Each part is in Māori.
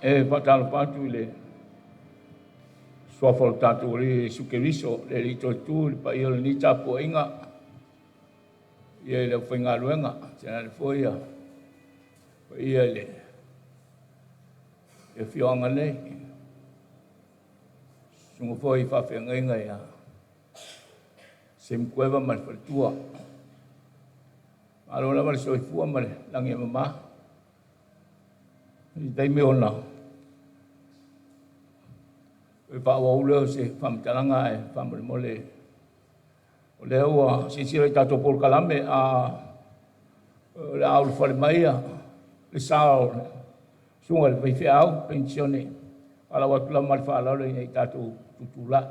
e patalo patu le suafo tatu le sukeriso le lito tu le pa io le ni tapo inga ia le whainga luenga tēnā le whoia pa ia le e whioanga nei sunga whoi whawhianga inga ia se mkueva ma le whalitua alo lava le soifua ma le langi e mama i taimi ona e whaua uleo se whamtalanga e whamale mole o le ua sisira i tato pol kalame a le au le whale maia le sao sunga le whaiwhi au pensione ala watula ma le whaalau le i tato tutula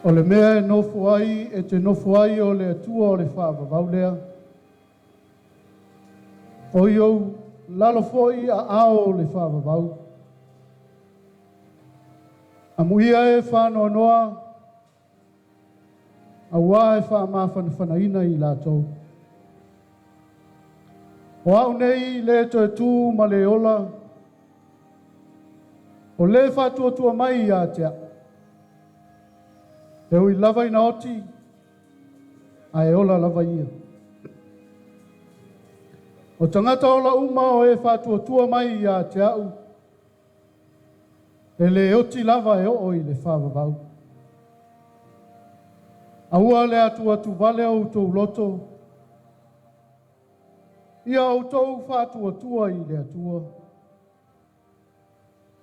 o le mea e nofo ai e te nofo ai o le atua o le whaavavau lea. O iou lalo foi a ao le whaavavau. A muia e whanoa noa, a wā e whaamawhanaina i lātou. O au nei le to e tū ma le ola, o le whātua mai i a tea. E ui lava ina oti, a e ola lava ia. O tangata ola uma o e whātua mai i a te au. E le oti lava e o i le whāwawau. A ua le atu vale au tau loto. Ia au tau whātua i le atua.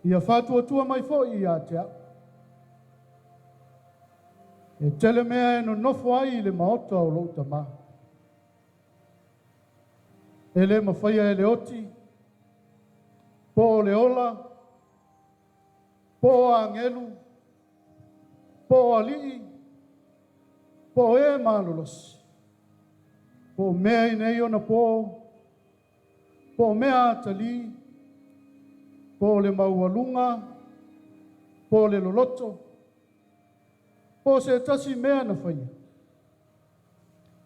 Ia whātua mai fo i a te au. E tele mea e no nofo ai le maota o louta ma. E le mawhaia e le oti, po le ola, po a ngelu, po a lii, po e malolos, po mea i nei ona po mea atali, po le maualunga, po le loloto, po se tasi mea na whaia.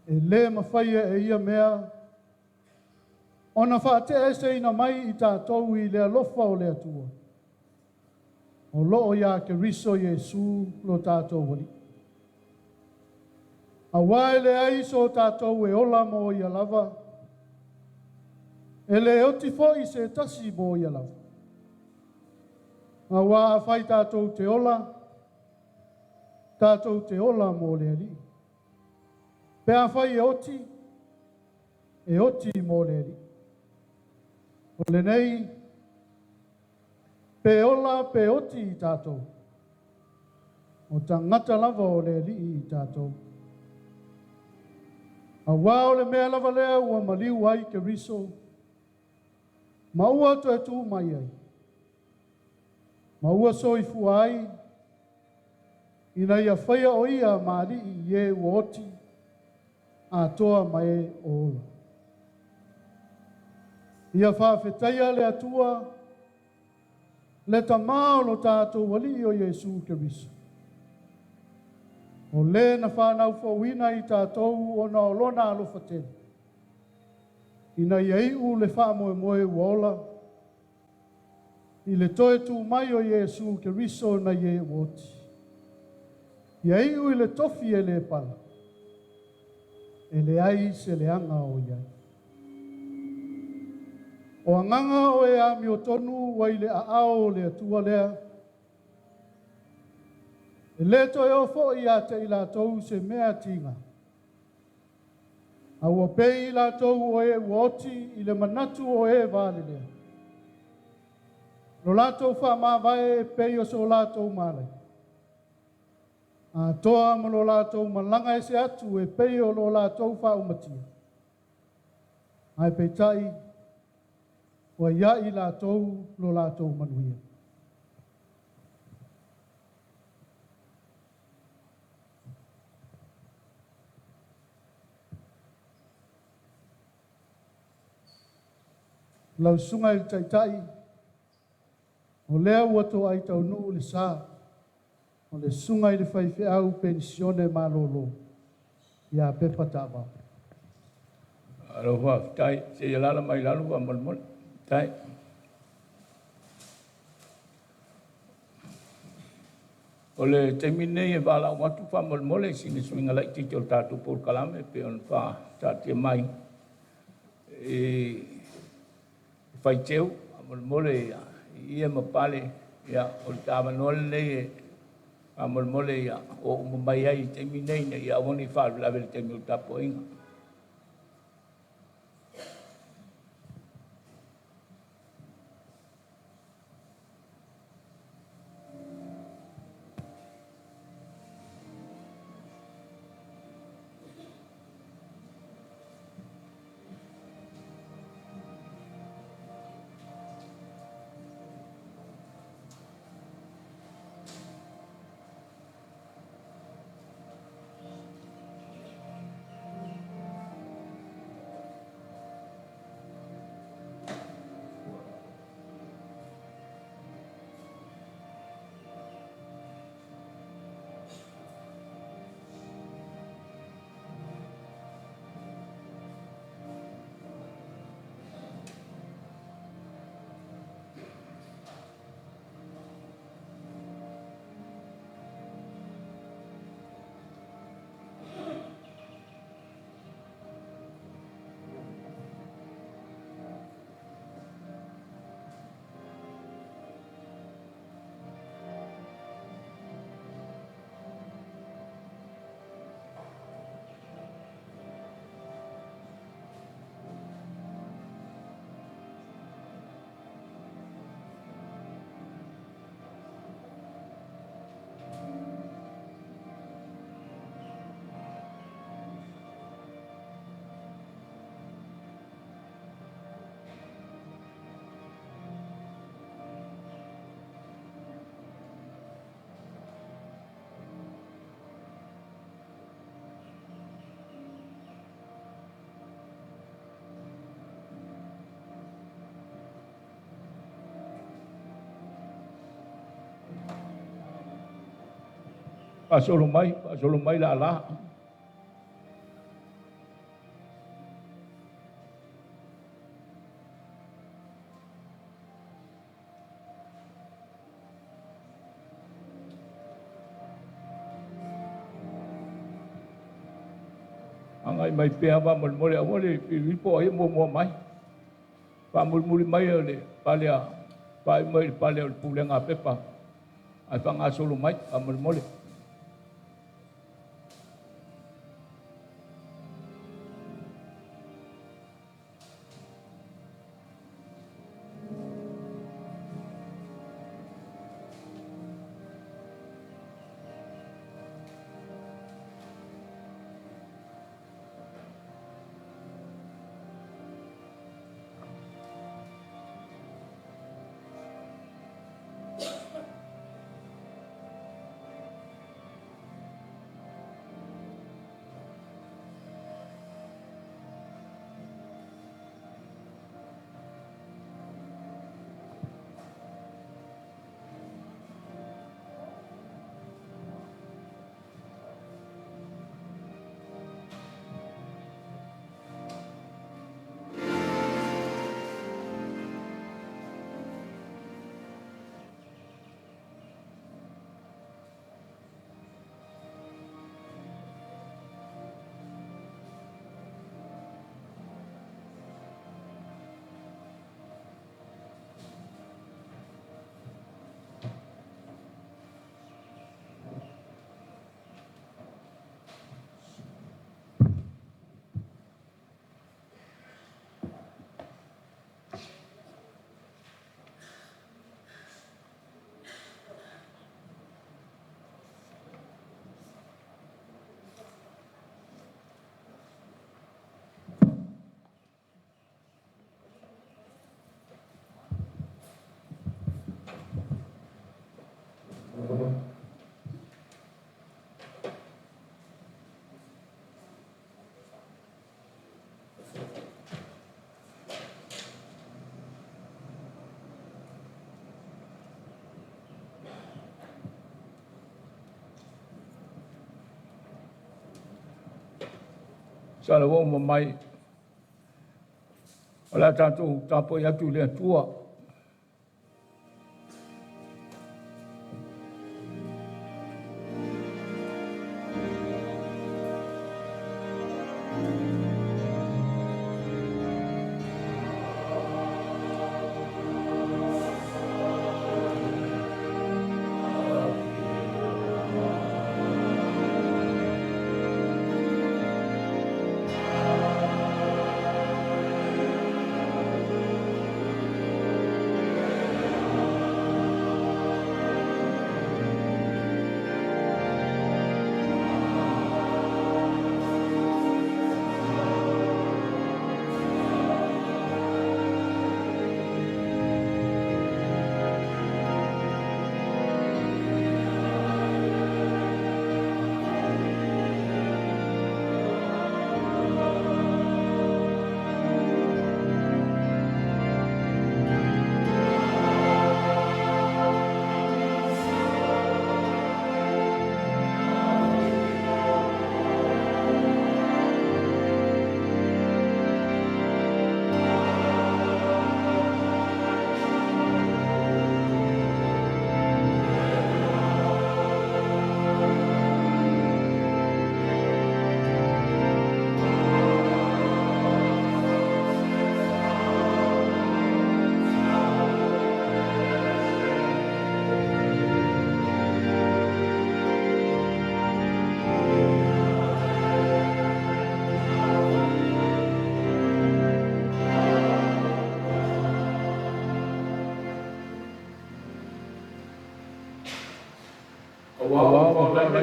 E le mawhaia e ia mea, ona whaate e se ina mai i tātou i le alofa o le atua. O loo ia ke riso Jesu lo tātou wali. A wae le aiso tātou e ola mo i lava. E le oti fo i se tasi mo i lava. A wā a whai tātou te ola mo le ali. Pea whai e oti mo le ali. O le nei, pe ola pe oti i tātou. O tangata lava o le li i tātou. A wā o le mea lava lea ua maliu ai ke riso. Maua to e tū mai ai. Maua soifu ai. Ina ia whaia o ia maali i e oti. A toa mai o ola. Ia whawhetaia le atua, le tamao lo tātou wali o Jesu Keriso. O le na whanau whauina i tātou o na olona alofa tēne. Ina iei u le whamoe uola, i le toe tū mai o Jesu Keriso na ie woti. Iei u i le tofi e le pala, e le ai se le anga o iei. O anganga o e a mio tonu wai le a ao le atua lea. E le to e ofo i a te i la tou se mea tinga. A ua pei i la tou o e uoti i le manatu o e vale lea. Lo la tou wha maa vai e pei o so la tou mare. A toa ma lo la tou malanga e se atu e pei o lo la tou wha umatia. Ai pei tai. Wa ia i lātou lo lātou manuia. Lau sunga i taitai, o lea ua tō ai tau nuu le sā. o le sunga i le faifeau pensione malolo ia Pepa tava. Aloha, tai, se yalala mai lalu wa molmol, tai. O le temine e wala watu wha molmole sini swinga lai titi o tātu por kalame pe on wha tātia mai. E whai teu, a molmole ia mapale, ia o le tāmanole nei e a molmole ia o umamai ai temine ia ia wani wha lawe le temi o tapo inga. Pasolo mai la la. Angai mai pea wa molmole a wale pipo ai mo mai. Pa mulmuli mai le palea pai mai palea le pulenga Pepa. Ai pa nga solo mai a molmole. Sala wau mamai. Ola tātou tāpoi atu lea tua.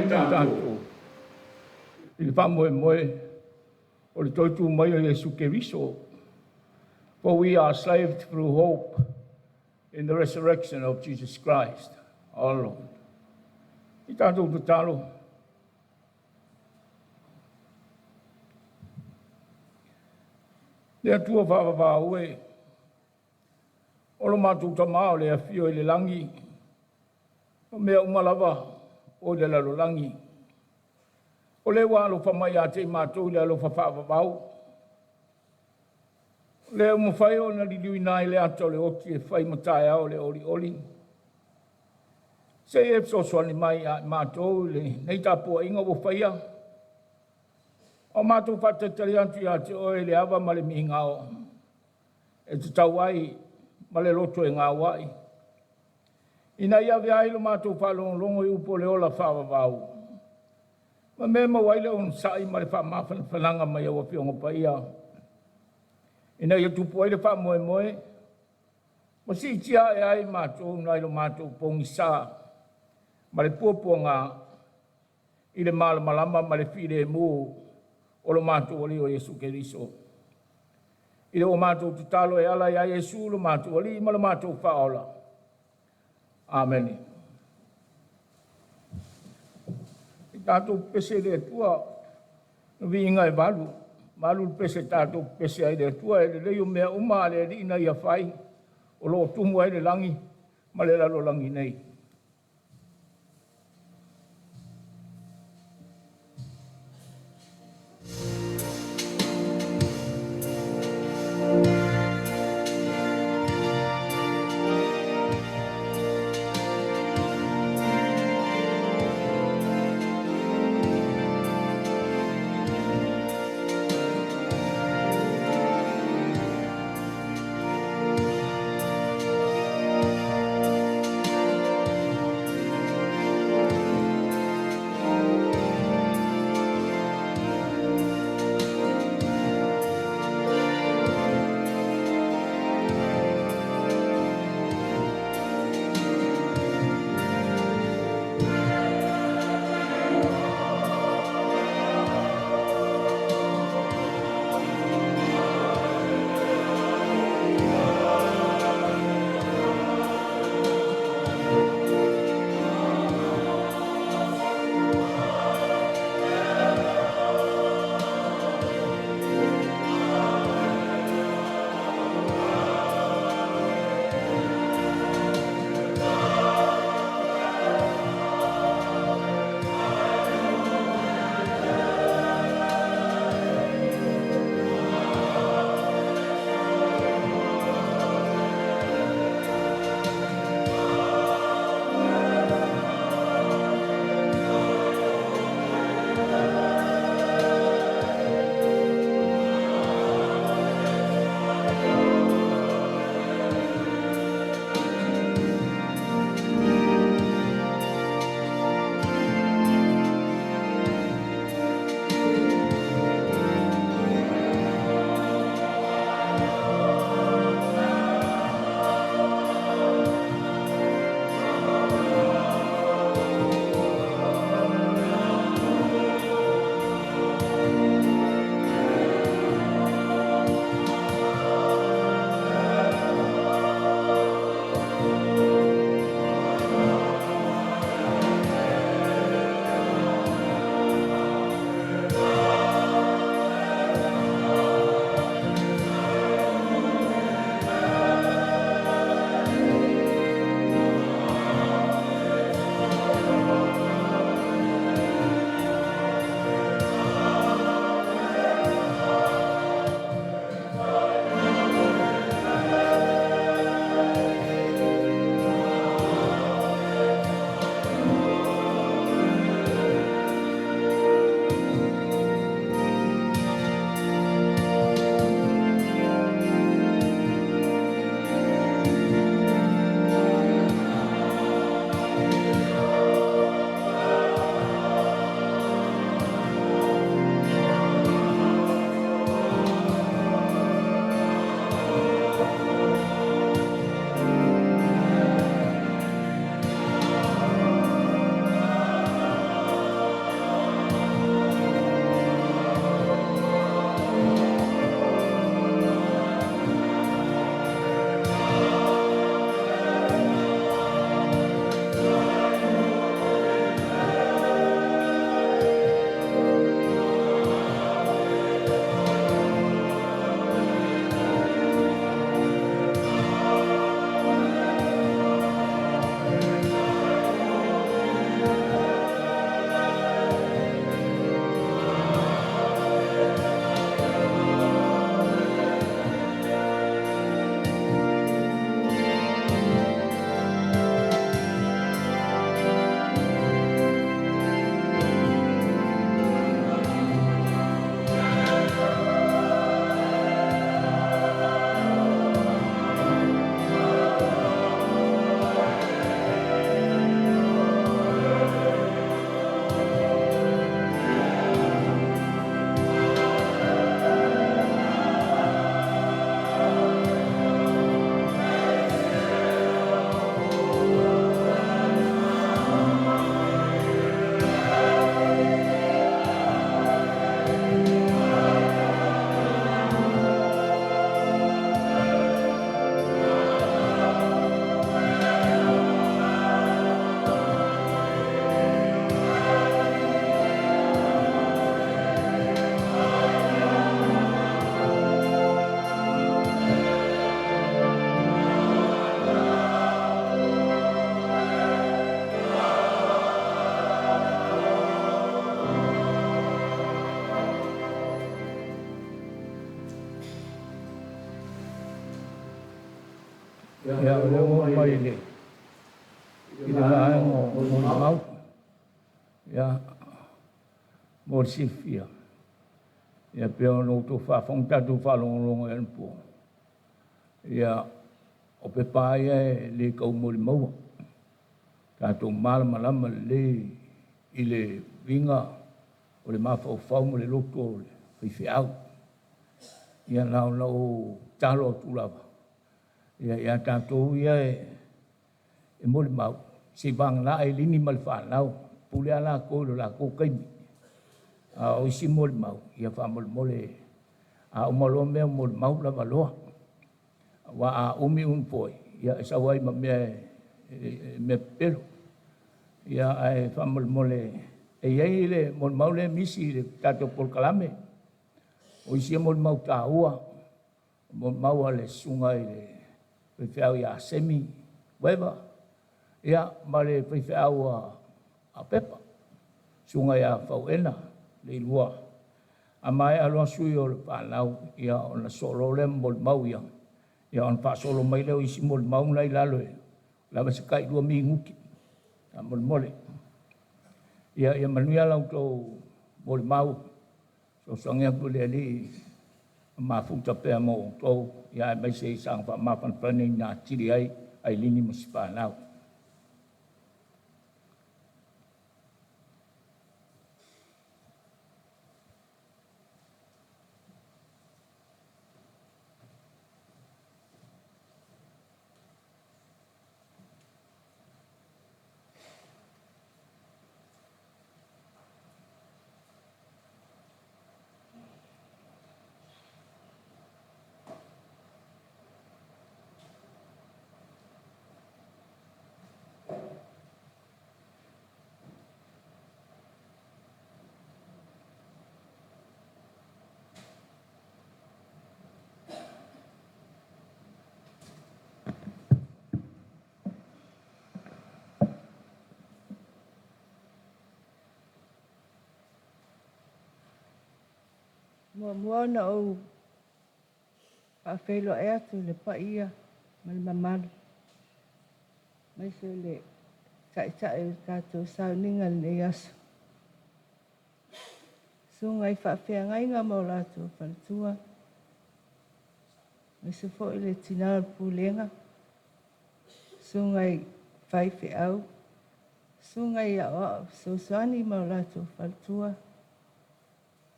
Tātou. I le whamoe moe, o le toitu mai o Jesu Keriso. For we are saved through hope in the resurrection of Jesus Christ, our Lord. I tātou te talo. Le atua whawawau e. Olo mātou tamao le awhio i le langi. O mea umalawa o le lalolangi. O le walo whamai a te mātou le alo whawawau. Le umawhai o na liui nai le ato le oti e whai matai au le oli oli. Se e so soani mai a mātou le nei tāpua inga wo whaia. O mātou whatatari antu i a te oe le awa ma le mihinga o. E te tau ai ma le loto e ngā wai. Ina ia vea ilo mātou whalongongo i upo le ola whawawau. Ma me ma waile on sai ma le whamawhananga mai au a whiongo pa ia. Ina ia tupu ai le whamoe moe. Ma si tia e ai mātou na ilo mātou pongi sā. Ma le puapuanga i le malamalama ma le whire e mū o lo mātou ali o Jesu Keriso. I le o mātou tutalo e ala i a Jesu lo mātou ali ma lo mātou whaola. Amen. I tātou pese le tua, no vi inga e walu. Malu pese tātou pese ai le tua, e le leo mea uma le rina ia whai, o lo tumu ai le langi, ma le lalo langi nei. ia o le o mai le i le vae o mau ia mo sifia ia pe no to fa fong tatu fa long en po ia o Pepa ia le kau mo le mau tatu malama le i le vinga o le mafau mo le loko le fiau ia na o talo tulava ia tatu ia e mo le mau si bang la e lini mal fa lau pule ala ko la ko kai a o si mo le mau ia fa mo le a o mo lo me mo le mau la valoa wa a umi un poi ia sa wai ma me pelo ia ai fa mo le e ia le mo mau le misi le tato por kalame o si mo mau ta ua mo mau le sunga le fiau ia semi weba ia male fiau a Pepa sunga ia fauena le lua a mai alo sui o le palau ia ona solo le mo mau ia on fa solo mai le isi mo mau nei lalo la va sekai 2 minggu a mo mole ia manuia lau to mo mau so songa pu le ali ma futa pe mo to ia mai se sang fa ma fan planning na tiri ai lini muspa now Mua na o whawhelo e atu le paia mal mamalu. Mai se le tai tātou Sauniga le aso. So ngai whawhea ngai ngā mau lātou whanatua. Mai se fo i le tinara pūlenga. So ngai whaiwhi au. So ngai a o so soani mau lātou whanatua.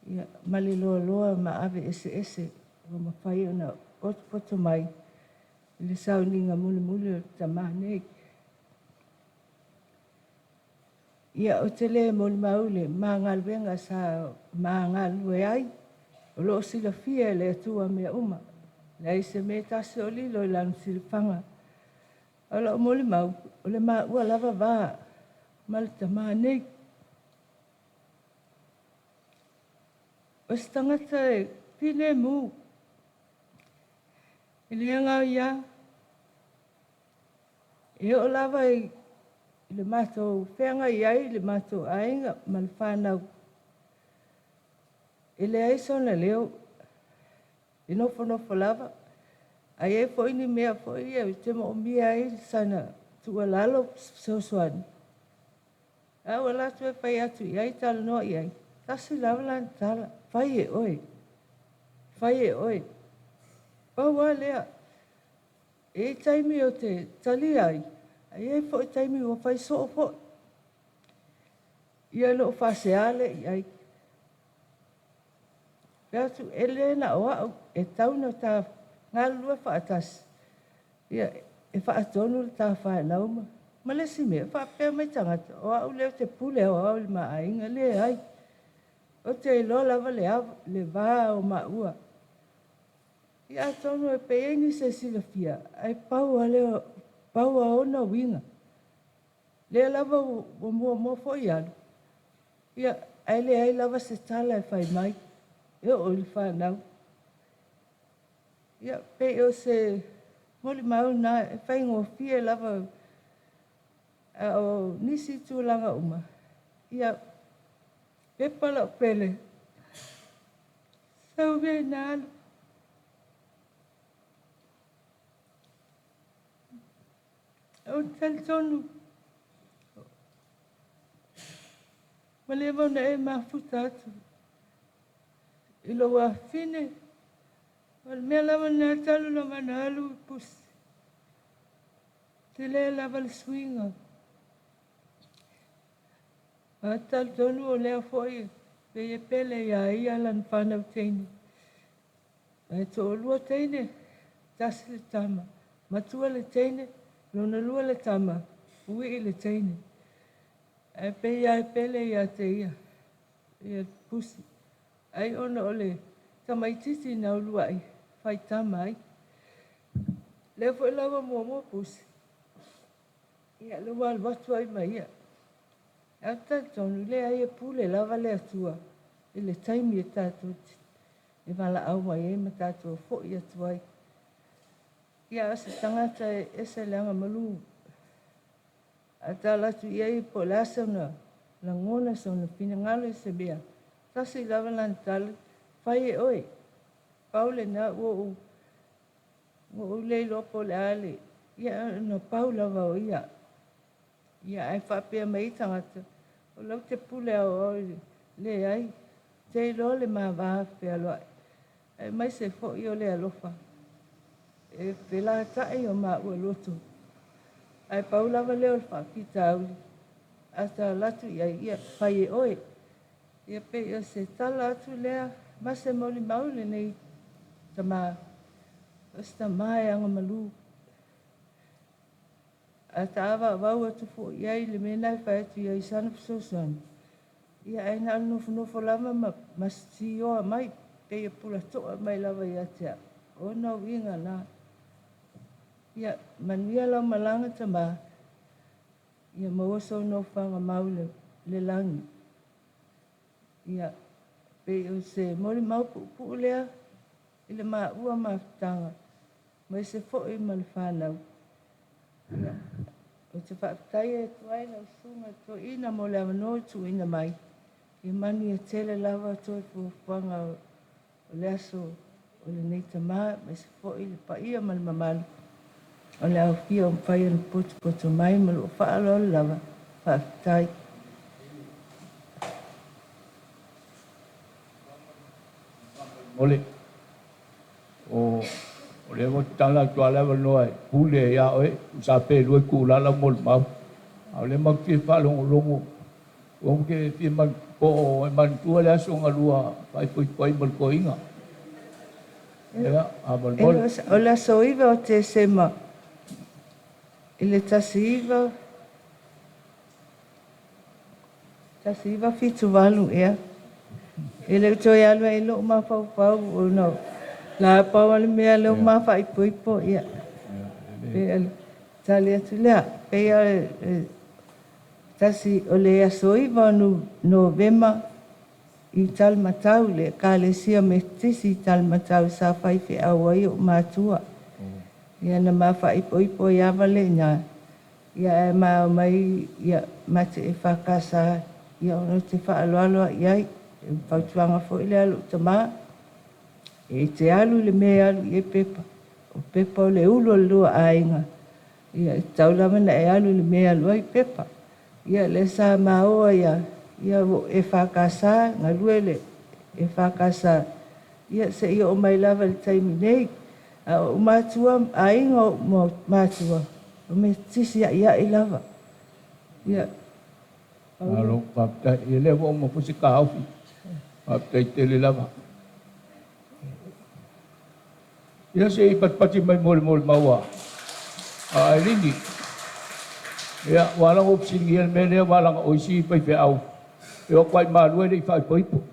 Ia mali loa ma ave ese o ma whai o na poto mai i le Sauniga muli o tamane. Ia o te le moli maule ma ngalwenga sa ma ngalwe ai o loo sila fia le atua mea uma. Le aise me tase o lilo i lanu silifanga. O loo moli mau o le maa ua lava vaa ma le tamane. O se tangata e pine mu. I le ngau ia. E o lava i le mātou whenga iai, le mātou ainga, ma le whānau. E le aisona leo, e nofo lava. Ai e fo ini mea fo ia, te mo mia ai sana tua lalo sosuani. A wala tu e whai atu iai, tala noa iai. Tasi lava lan tala. Whai e oe. Paua lea. E taimi o te tali ai. Ai e fo i taimi o whai so o fo. Ia lo whaseale iai. Pea tu ele na oa e tauna ta ngalua whaatas. Ia e whaatonu le ta whanauma. Ma le si mea whaapea mai tangata. Oa u leo te pule o au le maa inga le ai. O te lo lava le vā o maua. Ia tonu e peeni se sila fia. Ai paua leo, paua ona winga. Le lava o mua fo i alu. Ia ai le ai lava se tala e whai mai. E o li whanau. Ia pe o se moli mau na e whai ngō fia lava o nisi tūlanga uma. Ia Pepa la pele. Sau vei nālu. o tal tonu. Ma le vona e mafuta atu. I lo wa fine. Wal mea lava na talu la mana alu pusi. Te le lava le swinga. A tal tonu o lea foi. Pe e pele ia ia lan whanau teine. E to lua teine. Tasi le tama. Matua le teine. Lona lua le tama. Ui le teine. E pe ia e pele ia te ia. Ia pusi. Ai ona ole. Tamaititi na ulua ai. Fai tama ai. Le foi lava mua pusi. Ia le wal watu ai mai ia. Ata tonu le ai e pule lava le atua. I le taimi e tātou. E wala au mai e ma tātou fo i atua ai. Ia asa tangata e se leanga malu. Ata latu ia i po lasa na langona sa na pinangalo i se bea. Tasi lava lan tala. Fai e oi. Paule na o le lopo le ale. Ia na paula wa o ia. Ia ai whapea mai tangata. O lau te pule au le ai. Te lo le maa waha pia loa. Ai mai se fo i o le alofa. E pela tae o maa ua loto. Ai paula wa leo whakita auli. Ata latu ia whai e oe. Ia pe ia se tala atu lea. Mase mauli mauli nei tama. Osta mai anga malu. Ata awa wau atu fo iai le mena i whai atu iai sana fisosan. Ia aina anu nofo lama mas si oa mai. Pe ia pula toa mai lava ia tea. O na winga na. Ia manuia lau malanga tama. Ia mawaso no whanga maule le langi. Ia pe o se mori mau pu lea. Ile maa ua maftanga. Mai se fo i mal whanau. Ia. O te whaktai e tuai na usunga to ina mo le amano tu ina mai. I manu e tele lava to e fuwanga o le aso o le neita maa. Mai se fo i le pa ia mal mamalu. O le au fia o mwhai anu poto mai malu o whaalo o lava. Whaktai. Ole. O le mo tala tua leva noai. Pule ya oe. Usa pe lue ku lala mol mau. Au le mau ki whalongo longo. O ke fi man po e man tua le aso ngalua. Pai poi mal ko inga. Ea, amal mol. O le aso iwa o te sema. Ile tasi iwa fitu walu ea. Ile utoi alu e lo ma pau o no. La pau ale mea lo ma fa ipo ia. Pe tali atu lea. Pe tasi o le aso iwa no vema i tal matau le ka le sia me tisi tal matau sa fai fe awai o matua. Ia na ma fa ipo ia vale na. Ia ma mai ia mate e whakasa. Ia ono te whaaloaloa iai. Pautuanga fo ile alu tama. E te alu le me alu i e Pepa. O Pepa o le ulo lua ainga. Ia e taulamana e alu le me alu ai Pepa. Ia le sa maoa ia. Ia e whakasa. Nga lue le e whakasa. Ia se ia o mai lava le taimi nei. O mātua ainga o mātua. O me tisi ia i lava. Ia. Alo, papta, ile wo mo pusi ka aufi. Papta tele lava. Ia se pati mai mol maua. Ai lingi. Ia wala opsi ngiel mele wala oisi pai fe au. Ia kwai malu e fai poipo.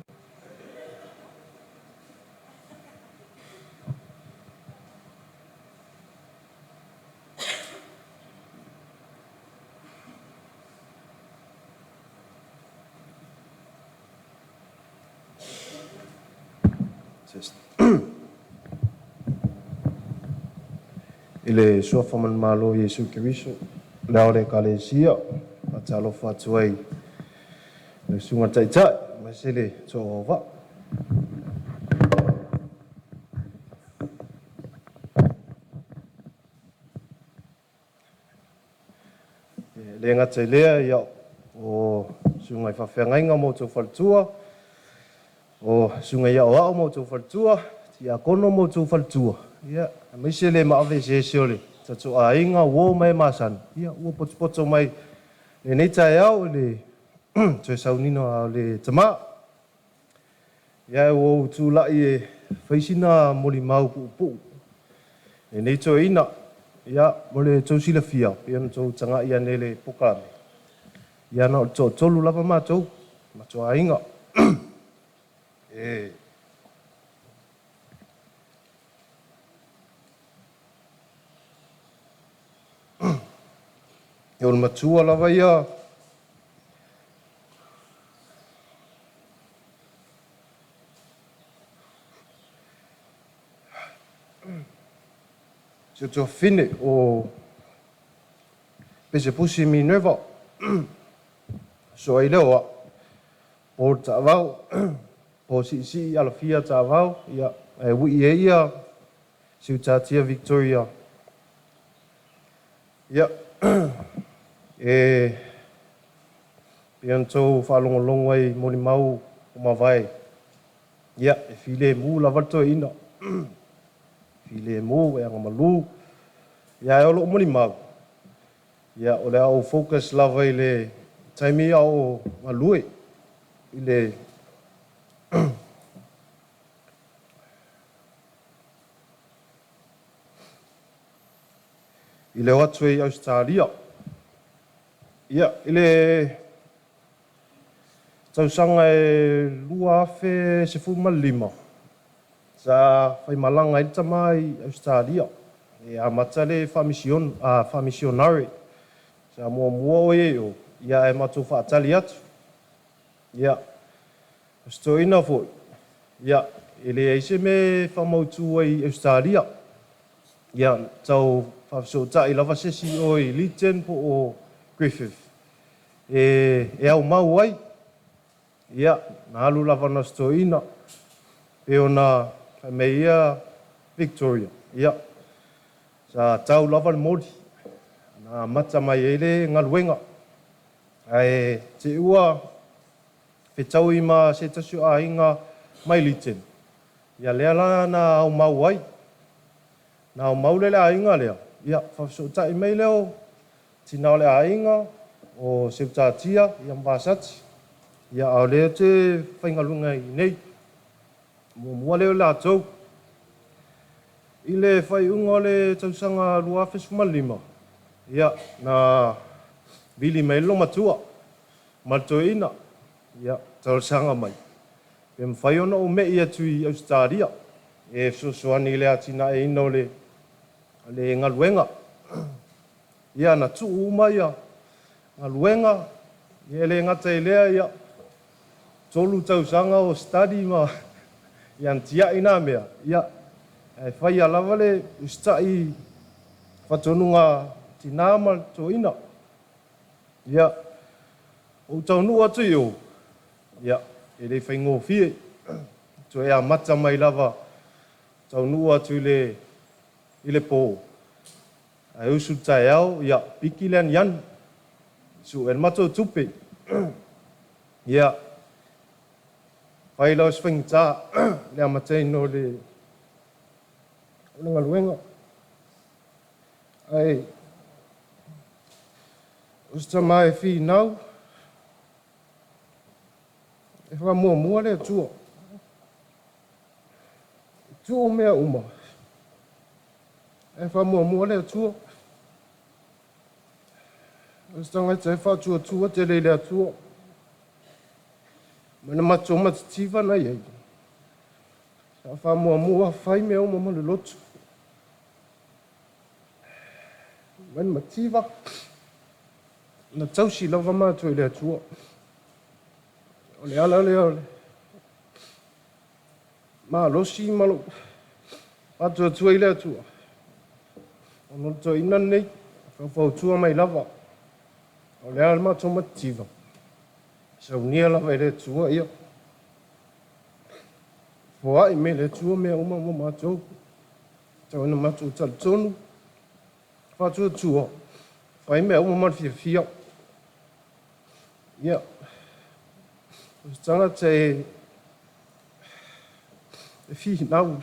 Ile sofa man malo Yesu Kiriso le ore kalesia atalo fatuai le sunga tai masele tova le ngata lea ia o sungai whawhengainga mo tau whaltua, o sungai ia o ao mo tau whaltua, ti a kono mo tau whaltua. Ia, maise le maawe se ole, tatu a inga uo mai masan. Ia, uo poto mai, le nei tae au le, tue saunino au le tama. Ia, uo tu lai e whaisina moli mau pupu. Le nei toe ina, ia, mo le tau sila fia, pia na tau tanga ia ne le pokame. Ia na o tolu lava mātou, mātou a inga. E ol matua lava ia. Se tua fine o pese pusi mi neva. So ai lewa. O ta vau. O si ala fia ta vau. Ia e wi e ia. Si tia Victoria. Ia. E pian tau whalongolongo ai moni mau o mawai. Ia, e file mu la vato ina. File mu e anga malu. Ia, e olo moni mau. Ia, o le au focus lava i le taimi au malue. I le i le watu i Australia. Ia, i le tausanga e lua afe se lima. Sa whai malanga i tama i Australia. E a mata le whamisionari. Sa mua o e o. Ia e matu whaatali atu. Ia, sto ina fo. Ia, i le eise me whamautu i Australia. Ia, tau whafsota i lava sesi o i Litten po o Griffith. E au mau ai. Ia, na alu lava na sto ina. E ona me ia Victoria. Ia, sa tau lava le mori. Na mata mai ele ngaluenga. Ai, te ua whetau i ma se tasu a inga mai Litten. Ia lea la na au mau ai. Na au mau lele a inga lea. Ia, whafsota i mei leo. Tina le a inga. O seutatia i ambasati. Ia au leo te whaingalunga i nei. Mua leo la tau. I le whaiunga le tausanga lua lima. Ia, na bili mai lo matua. Mato ina. Ia, tausanga mai. Pe mwhai ona o mei atu i Australia. E soani le atina e ina o le ngaluenga. Ia, na tu umai ia. Ngaluenga. Ia le ngata i lea ia. Tolu tausanga o study ma. Ia tia ina mea. Ia, e whai alawa le ustai whatonunga tinama to ina. Ia, o taunu atu i o. Ia, e le whaingo fie. To ea mata mai lava. Taunu atu i le pō. A usu tai au, ia, piki lean yan. Su en mato tupe. Ia, whai lau swingta. Lea matai no le ngaluenga. Ai, usta mai fi nau. E wha mua le tua. Tua mea uma. E wha mua le tua. Usta ngai te wha tua te le tua. Mana mato matitiva na iei. Sa wha mua whai mea uma le lotu. Mana mativa. Na tausi lava mātua i le atua. Ole ala ole. Ma losi malo. Atua i le atua. Ono to ina nei. Whau tua mai lava. Ole ala mātua mativa. Saunia lava i le atua ia. Fua i me le atua mea uma mātua. Tau ina mātua tala tonu. Whatua tua. Whai mea uma fia. Ia. O se tangata e fihi nau.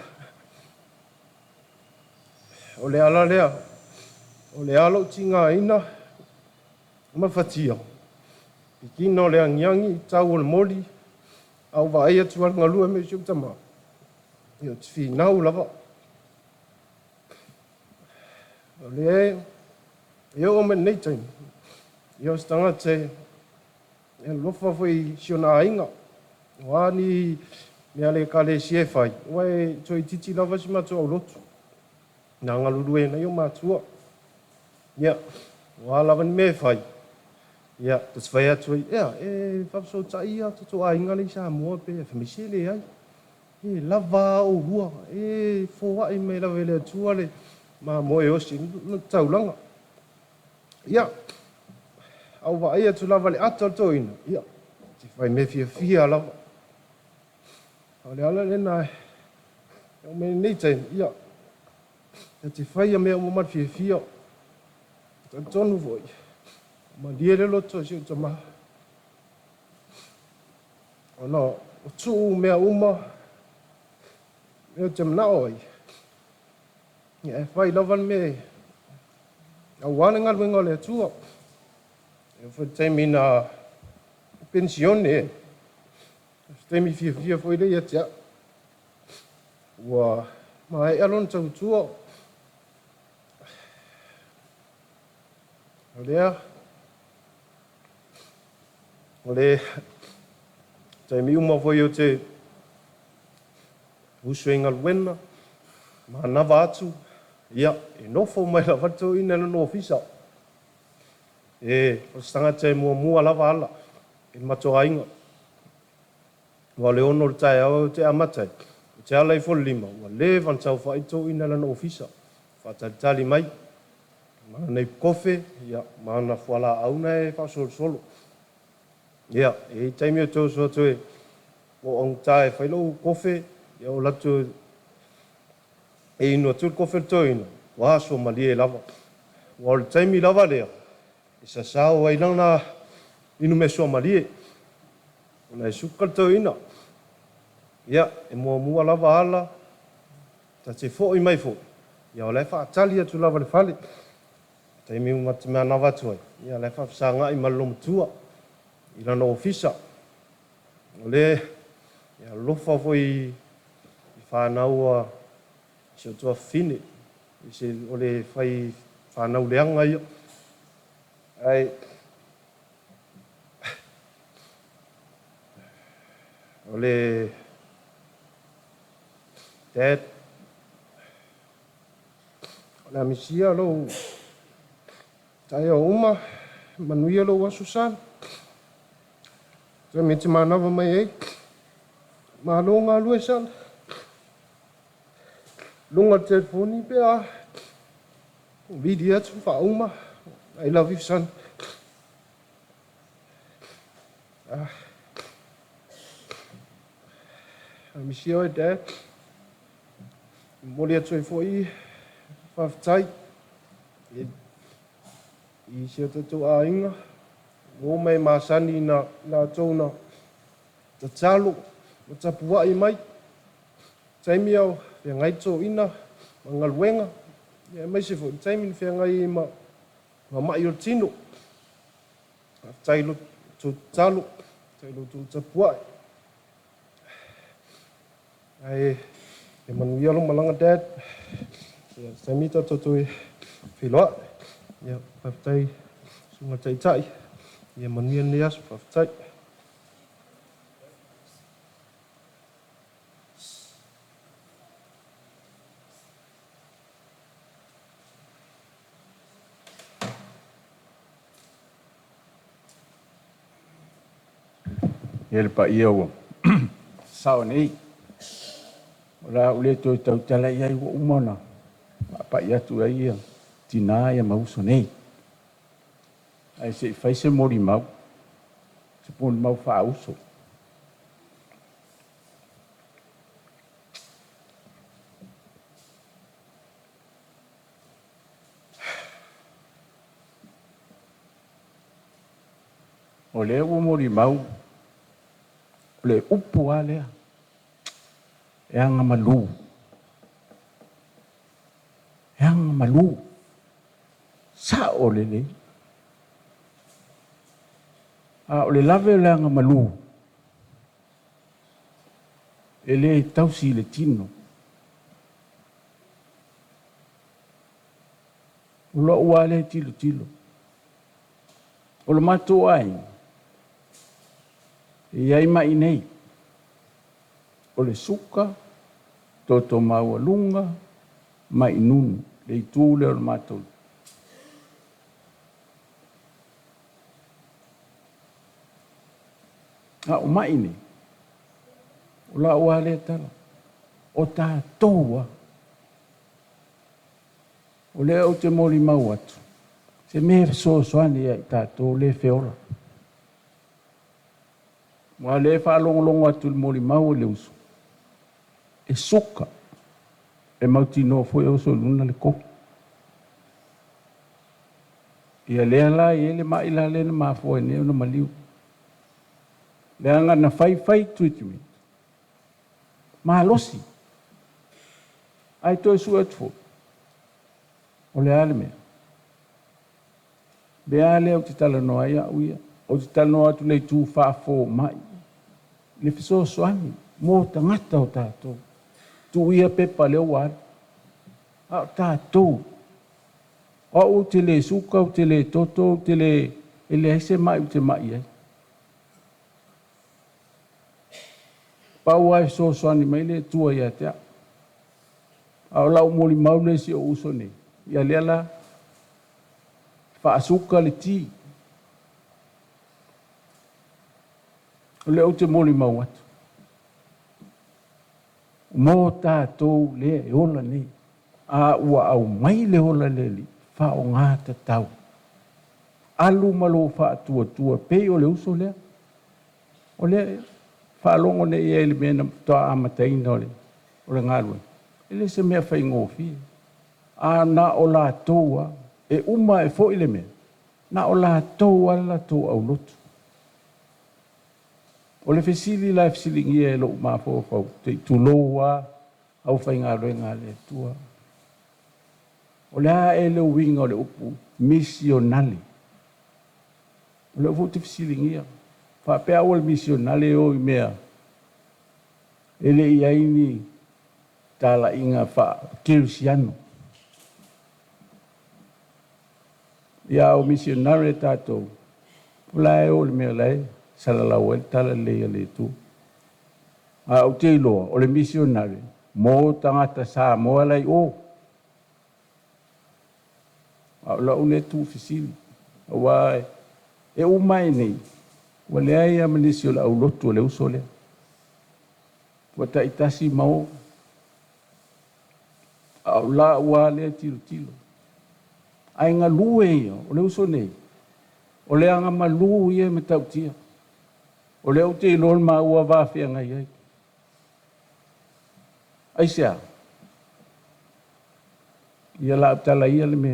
O le ala lea. O le alo tinga ina. Mafatia. Pikino le angiangi, tau o le moli. Au wa aia tuar ngalua me siu tama. Ia te fihi nau lava. O le e. E o me nei taimi. Ia o se tangata e. E lofa foi siona ainga. Wani mea le kale sie fai. Wai toi titi lava si matua o lotu. Nā ngaluru e nei o matua. Ia, wa lava ni me fai. Ia, tas fai atu ai. Ia, e whapso tai ia tato ainga le sa mua pe. E whamise le ai. E lava o hua. E fōa i me lava le atua le. Ma moe o si taulanga. Ia, au wa ai atu lava le ata to ina. Ia, te whai me fia lava. Au le ala le nai. Au me nei taim, ia. Ia te whai a mea umamat fia. Tonu voi. Ma lia le loto si uta maha. O no, o tuu mea uma. Mea te mnao ai. Ia e whai lawan me. Au wane ngalwenga le atua. Ia whai taimi na pensione e. Taimi fia foi le ia tia. Ua mai alon tau tua. Olea. Ole. Taimi uma foi o te usuenga luena. Ma nava atu. Ia, e nofo mai la watu ina no ofisa. E, o stanga te mua lava ala. E matoa inga. Wa le ono le tae au te amatai. Te ala i fol lima. Wa le van tau wha ito ina lana ofisa. Wha tali mai. Mana nei kofe. Ia, mana fuala auna e wha solo. Ia, e taimi o tau soa tue. O ang tae whailo kofe. Ia o latu. E ino atu kofe to ina. Wa so mali e lava. Wa le taimi lava lea. E sa sao ai lana. Inu me so mali e. Ona e sukal to ina. Ia, e mua lava ala. Ta te fo i mai fo. Ia o le wha atali atu lava le whale. Ta imi umati mea nawa tuai. Ia le wha fsanga i malom tua. I lana ofisa. O le, ia lofa fo i whanaua. Si o tua fine. I se o le whai whanau leanga ia. Ai, o le Dad, o le amisia lo tai o uma, manuia lo wasusan. Te miti manawa mai ei. Malo ngā lue san. Lunga telefoni pe a. Vidia tu wha uma. I love you son. Amisia o Dad. Moli atu i fwoi, whawhtai. I sia tatu a inga. Ngō mai māsani na tōna. Ta talo, o tapua i mai. Taimi au, whia ngai tō ina, ma ngaluenga. Ia mai se fwoi, taimi ni whia ngai ma mai o tino. Whawhtai lo tō talo, tai lo tō tapua. Ai, e manuia lo malanga Dad. Ia, taimi tato e whiloa. Ia, whawhtai sunga tai. Ia, manuia ni asu whawhtai. Ele pa ia ua. Sao nei. Ora ule to tau tala ia i umana. Pa ia tu ia. Tina ia mauso nei. Ai se fai se mori mau. Se pon mau fa uso. O O le ua mori mau. O le upu a lea. E anga malu. E anga malu. Sa o le le. A o le lave o le anga malu. E le tausi le tino. O lo ua le tilo tilo. O lo mato ai. E ai mai nei. O le suka, toto maua lunga, mai nunu, le itu le o le mato. A o mai nei. O la ua le tala. O tā toua. O le o te mori mau atu. Se me so soani ai tātou le feola. Wa le fa longo atu le mori mau le uso. E suka. E mauti no foi o so luna le ko. Ia le ala i ele mai la le na mafo ne no maliu. Le anga na fai treatment. Ma losi. Ai to su atfo. O le ale mea. Be ale o te tala noa ia uia. O te tala noa atu le tu whaafo mai. Le fiso soani. Mō tangata o tātou. Tu ia pepa leo wari. A tātou. O te le suka, o te le toto, o te le... Ele aise mai o te mai ai. Pau ai so soani mai le tua ia te a. A lau moli maule si o uso nei. Ia leala faasuka le ti. O le o te moli mau atu. Mō tātou le e ola nei. A ua au mai le ola le li. Fa o ngāta tau. Alu malo fa tua pei o le uso lea. O le fa longo ne ia ele mena toa amataina o le. O le ngalua. Ele se mea fai ngōwhi. A na o la toa, e uma e fo ile mea. Na o la toa au lotu. O le fesili la fesili ngia e lo ma fo fau. Te tuloa, au fai ngā roe ngā le tua. O le a e le winga o le upu, misionale. O le ufu te fesili ngia. Fa pea o le misionale o i mea. Ele i aini tala inga fa kirusiano. Ia o misionare tātou. Pula e o le mea lai, salalau e tala leia le tu. A o te iloa, o le misionare, mō tangata sā moa lai o. A o la une tu fisili. A wai, e umai nei. Wa le ai a manisi o la au lotu o le uso lea. Wa ta itasi mao. A o la ua lea tilo. Ai ngā lue ia, o le uso nei. O le anga malu ia me tautia. O le au te ilon ma ua wāwhia ngai ai. Ai sea. Ia la tala ia le me.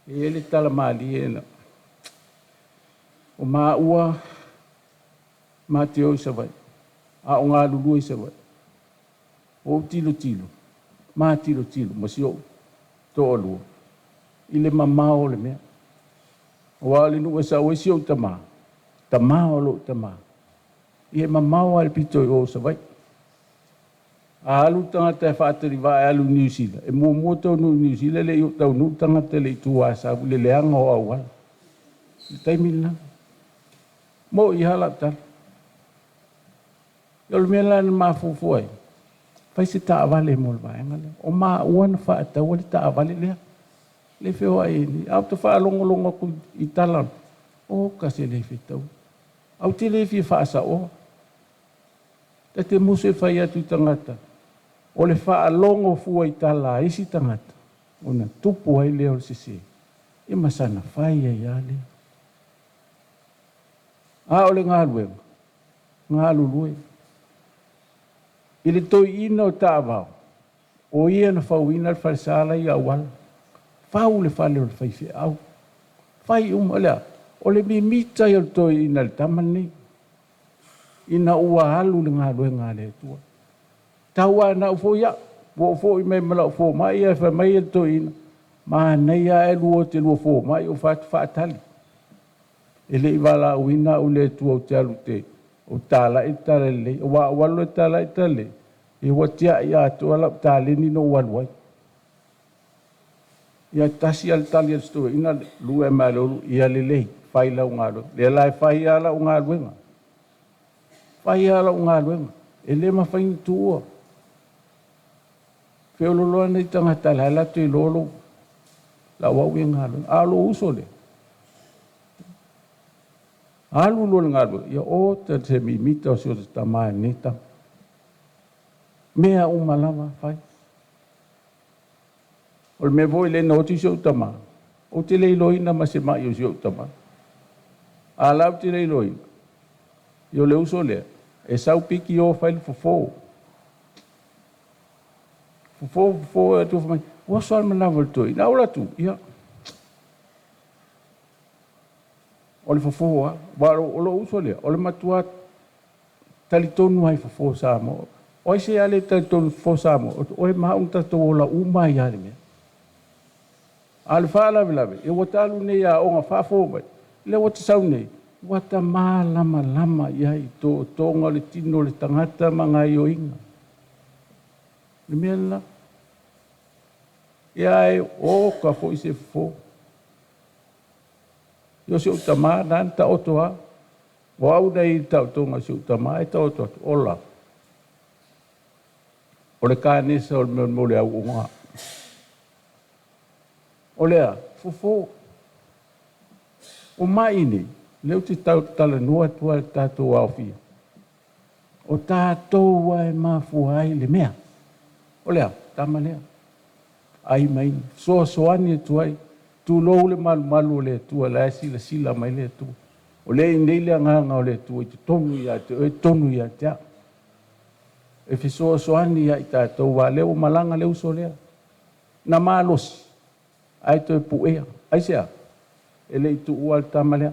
E ele tala maali e na. O ma ua, ma te o isa vai. A o ngā lulu isa vai. O tilo. Ma tilo, ma si o. To olua. I le mamao le mea. O ali nua sa o isi o tama. Tama o lo tama. I e mamao al pito i o sa vai. A alu tangata e whaatari vai alu New Zealand. E mua tau New Zealand le i o tau nu tangata le i tua sa le leanga o au ala. I taimina. Mo i hala tala. I olu mea lana maa fufuai. Pai se ta avale mo le vaenga le. O maa uana whaatau le ta avale lea. Le feo ai ni. Au te wha longo ku i tala. O kasi le fetau. Au te le fi whaasa o. Te te musu e whai atu tangata. O le wha longo fua i tala isi tangata. O na tupu ai leo le sese. E masana whai ai ale. A o le ngā luenga. Ngā lulue. I le toi ina o tāwao. O ia na whau ina le wharesala i awala. Whau le whale o le whaiwhi au. Whai lea. O le mimita i to ina le tamani. Ina ua alu le ngā luenga le tua. Taua na ufo ia. Fo i mai mala ufo mai e fa mai to ina. Ma nei a e luo te luo fo mai o whaatali. Ele i wala uina u le tua o te alu te. O tala i tala le. O walo i tala i tala. I watia i ato ala tala ni no waluai. Ia tasi al tali al sto ina lue malo ia le le. Faila o ngalo. Le lai fai ala o ngalo enga. Fai ala o ngalo enga. Ele ma fain tua. Feololoa nei tangata la la te lolo. La wau e ngalo. Alo uso le. Alu lo ngalo. Ia o te mimita o sio te tamai neta. Mea umalama fai. O me voi le noti sio tama. O te leiloina ma se mai o sio tama. Alau te leiloina. Io le uso le. E sau piki o fai fofo. Fofo e tu mai. O so ma navel tu. Na ola tu. Ia. O le fofo a. O lo uso le. O le matua talitonu ai fofo sa mo. O se ale talitonu fofo sa mo. O e ma un tato o la uma ia le mea. Al fala lave e watalu ne ya o nga fafo mai le wata sau nei wata malama lama ia i to tonga le tino le tangata manga i o inga le mela ia e o ka fo i se fo yo se utama nan ta otoa wa au nei ta tonga se utama e ta otoa ola o le kanisa o le mo le au nga olea, fofo. O mai ni, leu te tau tala noa tua le tātou awhia. O tātou wai mafuai le mea. Olea, tama lea. Ai mai, soani e tuai, tu lou le malu le tua, la sila mai le tua. O le nei le nganga o le tua, te tonu ia, te tonu ia tea. E fi soani ia i tātou wa leo malanga leu so lea. Na malosi. Ai to puea ai sea ele tu ual tamalea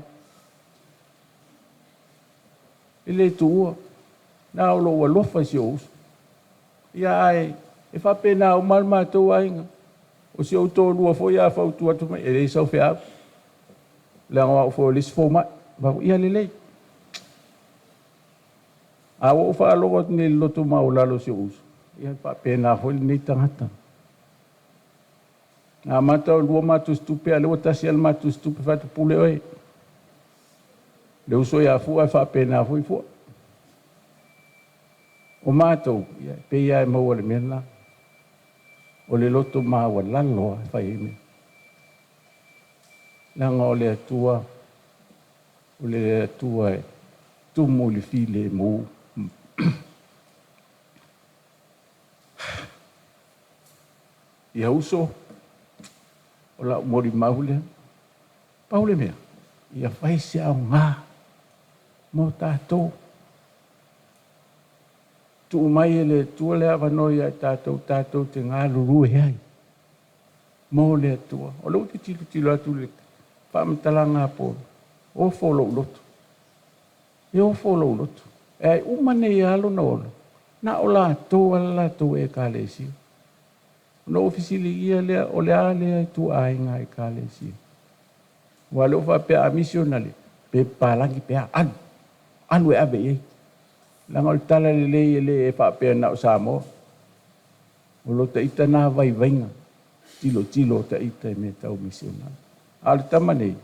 ele tu na lo lo fa si os ia ai e fa pena o mal ma to ainga o si o to lu fo ia fa tu atu mai ele so fa la o fo lis fo ma ba ia le a o fa lo ni lo tu ma o la lo si os ia fa pena fo ni tangata a mata o lua matu stupe a lua tasi al matu stupe fatu pule oe. Le uso ia fua e whapena fui fua. O mātou, pe ia e maua le mena. O le loto maua laloa e whai ime. Nanga o le atua, o le atua e tumu li file e mou. Ia uso, o la mori maule, paule mea, ia whai se au ngā, mō tātou. Tu mai e le tua le awanoi ai tātou te ngā lurue ai. Mō le tua, o lau te tilo atu le whaamatalanga pōru, o wholou loto. E o wholou loto. E ai umane i alo na olo, na o la tō e ka le si. No ofisili ia lea o le ale tu ainga e kalesia. Wa lo fa pe a missionale pe palangi pe anu e abe ye. La ngol tala le fa pe na samo. O lo te ita na vai vainga. Tilo te ita me tau missionale. Al tamane.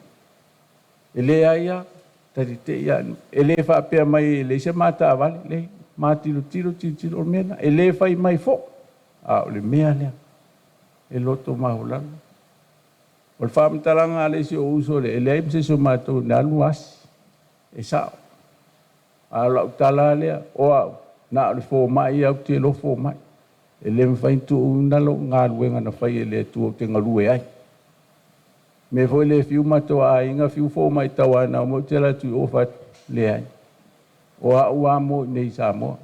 Ele aia te ia ele fa pe mai le se mata vale le ma tilo mena ele fa mai fo. A le mea le e loto mahulanga. O le whaamtaranga ale si o uso le, ele aim se so mātou na anuasi, e sao. A lau tala lea, o au, na le fō mai au te lo fō mai. E le mwhaintu unalo ngā luenga na whai e le tu o te ngalue ai. Me foi le fiu mātou a inga fiu fō mai tawana o mo te la tu o what le ai. O a ua mo nei sa moa.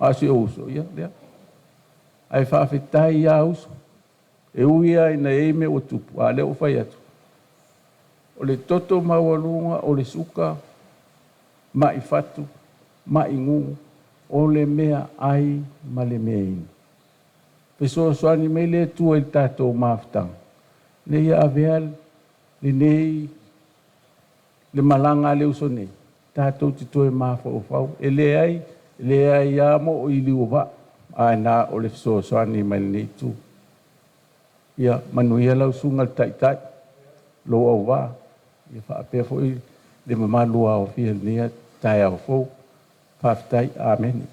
A si o uso, ia, lea. Ai whawhetai ia uso. E uia ina e me o tupu, a leo whai atu. o le toto maualunga, o le suka, mai fatu, mai ngu, o le mea ai ma le mea inu. Pesoa soani mei le tua il tātou maftang. Le ia aveal, le nei, le malanga le uso nei. Tātou ti toe mafo o fau. E le ai ia mo o ili uwa. Ai nā o le pesoa soani mai le nei tu. Ia manuia lau sunga le tai. Lo au wā. Ia whaapea fo i le mamalua o fia nia tai au fau. Whaftai, amen.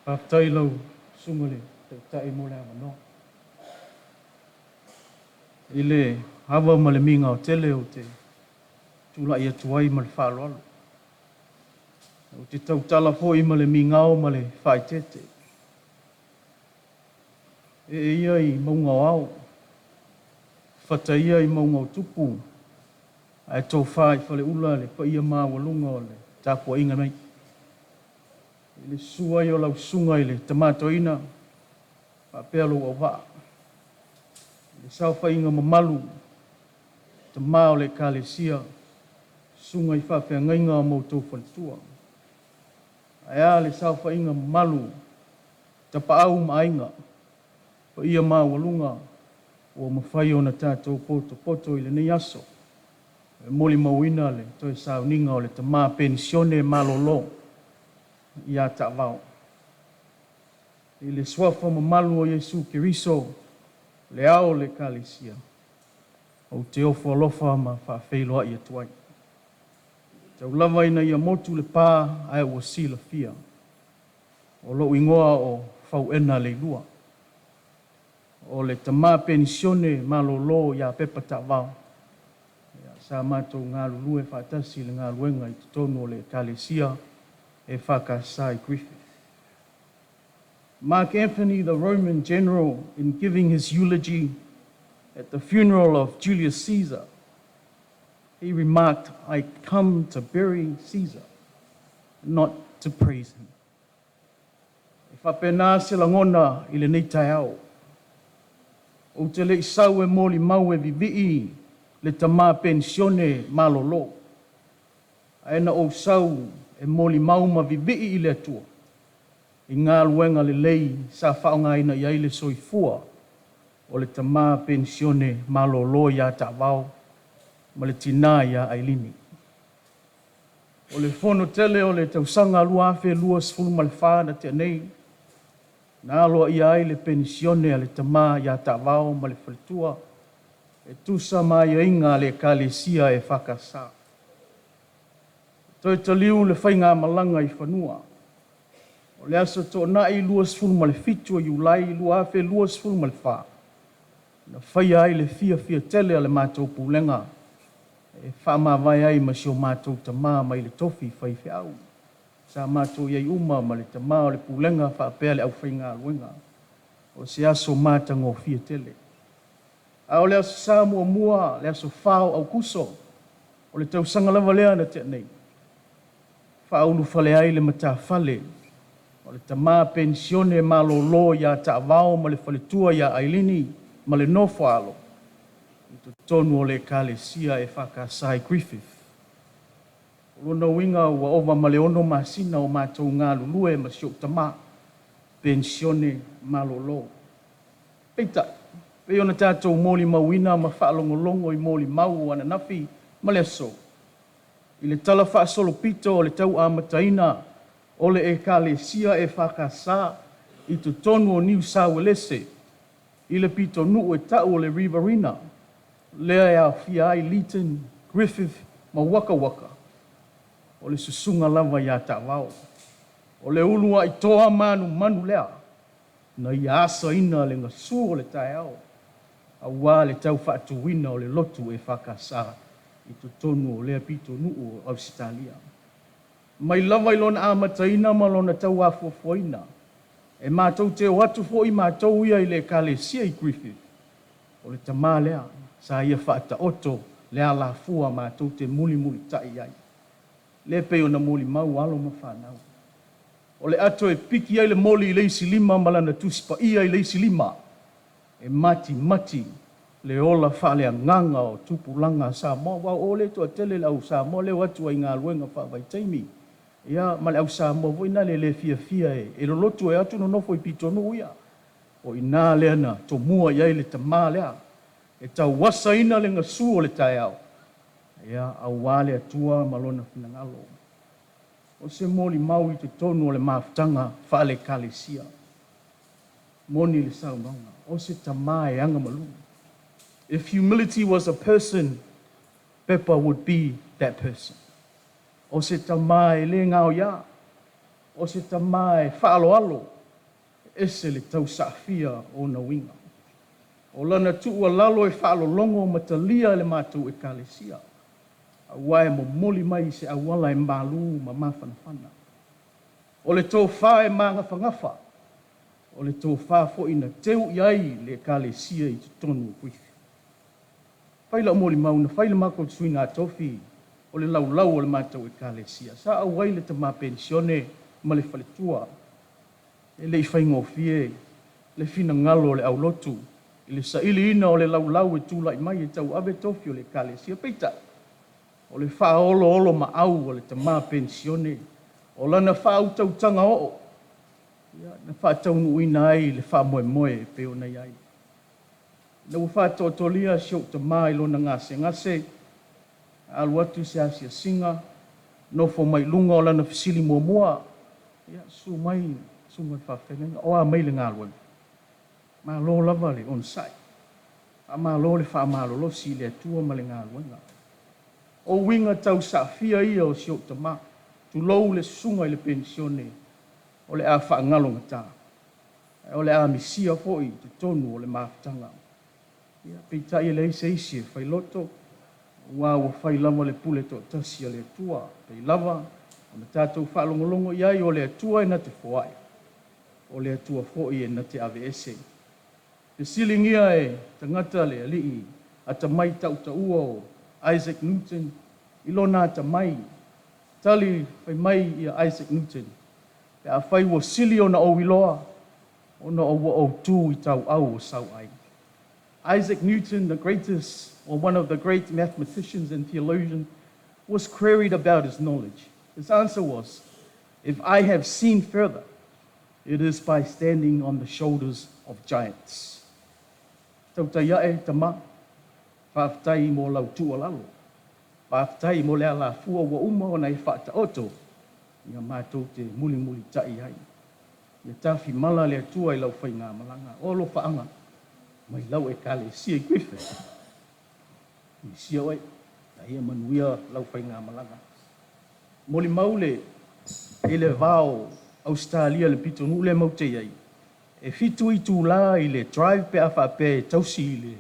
Paftai lau sungole tai mo le no. Ile hava ma le minga o tele o te tula ia tuai ma le whaloalo. O te tautala po i ma le minga o ma le whaitete. E ia i maunga au. Whata ia i maunga o tupu. Ai tō whai whale ula le pa ia maa walunga o le tāpua inga mai. Le sua i o lau sunga i le tamatoina, whapea lo au waa. Le sauwha inga mamalu, te maa o le kālesia, sunga i whapea ngainga o mautou whalitua. Aia le sauwha inga mamalu, te paau maainga, pa ia maa walunga, o mawhai o na tātou poto i le nei aso. E moli mauina le toi Sauniga o le te maa pensione malolo. Ia ta vau. I le swafa mamalu o Yesu Kiriso, le ao le kalesia. O te ofo alofa ma whaafeiloa ia tuai. Tau lava ina ia motu le pā ai ua sila fia. O lo ingoa o fau ena le lua. O le tama pensione malolo ia Pepa ta vau. Sa mātou ngā lulue whaatasi le ngā luenga i tonu o le kalesia. E whakasai Griffith. Mark Antony, the Roman general, in giving his eulogy at the funeral of Julius Caesar, he remarked, "I come to bury Caesar, not to praise him." E whapena se langona i le nei tai au. O te le isau e moli mau e vivi'i le tama pensione malolo. Aena o sau e moli mauma vivi'i i le atua. I ngā luenga le lei sa whaongaina i aile soifua o le tamā pensione malolo ia ta'vau ma le tina ia ailini. O le fono tele o le tausanga lua afe lua sfulu ma le wha na te nei. Nā aloa ia ai le pensione a le tamā ia ta'vau ma le whalitua. E tusa mai inga le kalesia e whakasa. Toi taliu le whainga malanga i whanua. O le asa tō nai lua sfulu ma le fitua i ulai lua afe lua sfulu ma le wha. Na whaia ai le fia tele a le mātou pūlenga. E whaama vai ai ma sio mātou tamā mai le tofi whai whiau. Sa mātou iei uma ma le tamā o le pūlenga whaapea le au whainga luenga. O se aso mātango fia tele. A o le aso sa mua, le aso whao au kuso. O le tausanga lava lea na te nei. Whaulu whale ai le mata whale. O le tamā pensione malolo ia ta'vao ma le whaletua ia ailini ma le nofo alo. I to tonu o le kalesia e whakasai Griffith. O lona winga ua ova ma le ono masina o mātou ngā lulue ma siok tamā pensione malolo. Peita, pe ona tātou moli mawina ma whaalongolongo i moli mau ana nafi ma le aso. I le tala whaasolo pito o le tau amataina o le e kalesia e whakasa i to tonu o New South Wales. I le pito nuu e tau o le Riverina. Lea e a fia ai Leeton, Griffith, ma waka waka. O le susunga lava ia ta wao. O le ulua i toa manu manu lea. Na ia asa ina le ngasu o le tae au. A wā le tau whaatuwina o le lotu e whakasara. I to tonu o lea pito nuu o Australia. Mai lava i lona amataina ma lona tau a fuafuaina. E mātou te o atu fo i mātou ia i le kalesia i Griffith. O le tamā lea, sa ia whaata oto, lea la fua mātou te muli muli tai ai. Le peo na muli mau alo ma whanau. O le ato e piki ai le moli i leisi lima malana tuspa ia i leisi lima. E mati mati le ola whale a nganga o tupulanga sa mo. Wa o le toa tele lau sa mo le watu ai ngā luenga whawai taimi. Ia ma le au sa mo voina le fia fia e. E lo lotu e atu no nofo i pitonu ia. O ina lea na to mua iai le tamā lea. E tau wasa ina le ngasu o le tae au. Ia au wale atua malona finangalo. O se moli mau i te tonu o le mafutanga whale kalesia. Moni le saunanga. O se tamā e anga malu. If humility was a person, Pepa would be that person. O se tamā e le ngao ia. O se tamā e whaalo alo. Ese le tau saafia o na winga. O lana tua lalo e whaalo longo matalia le mātou e kalesia. A wae mo moli mai se awala e malu ma mawhanawhana. O le tō wha e maa ngawha. O le tō wha fo ina teu iai le kalesia i te tonu kuithi. Whaila moli mauna, whaila mako tsui ngā tofi. O le lau o le mātou e kalesia. Sa au wai le tamā pensione ma le whaletua. E le i whaingo fie, le fina ngalo le au lotu. I le saili ina o le lau e tūla i mai e tau abe tofi o le kalesia peita. O le wha olo ma au o le tamā pensione. O lana wha au tau tanga o. Na wha tau nuina ai le wha moe moe peo nei ai. Na wha totolia siok tamā i lona ngase. Alu atu se asia singa. Nofo mai lunga o lana fisili mua. Ia su mai whawhenga. O a mai le ngā luenga. Ma lo lava le on site. A ma lo le wha ma lo si le atua ma le ngā luenga. O winga tau saafia ia o siok tamā. Tu lou le sunga i le pensione. O le a wha ngalonga tā. O le a misia foi te tonu o le mafutanga. Ia peita i le ise whai loto. Ua ua whai lava le pule to tasi a le atua. Pei lava. O na tātou whaalongolongo iai o le atua e na te whoai. O le atua foi e na te AVS. Te silingia e tangata le alii. A ta mai tau ua o Isaac Newton. Ilona ta mai. Tali whai mai i Isaac Newton. Pe a whai wa sili o na o wiloa. O na o tū i tau au o sau ai. Isaac Newton, the greatest, or one of the great mathematicians and theologians, was queried about his knowledge. His answer was, if I have seen further, it is by standing on the shoulders of giants. Tautaya e tama, whaftai mo lau tua lalo. Whaftai mo lea la fua wa uma o nei whata oto. Ia mātou te muli tai ai. Ia tawhi mala lea tua i lau whai ngā malanga. Olo whaanga. Mai lau e kale sia i Griffith. I sia oi. Na ia manuia lau whai ngā malanga. Moli maule e le vao Australia le pito nule maute iai. E fitu i tū la i le drive pe a whape tausi i le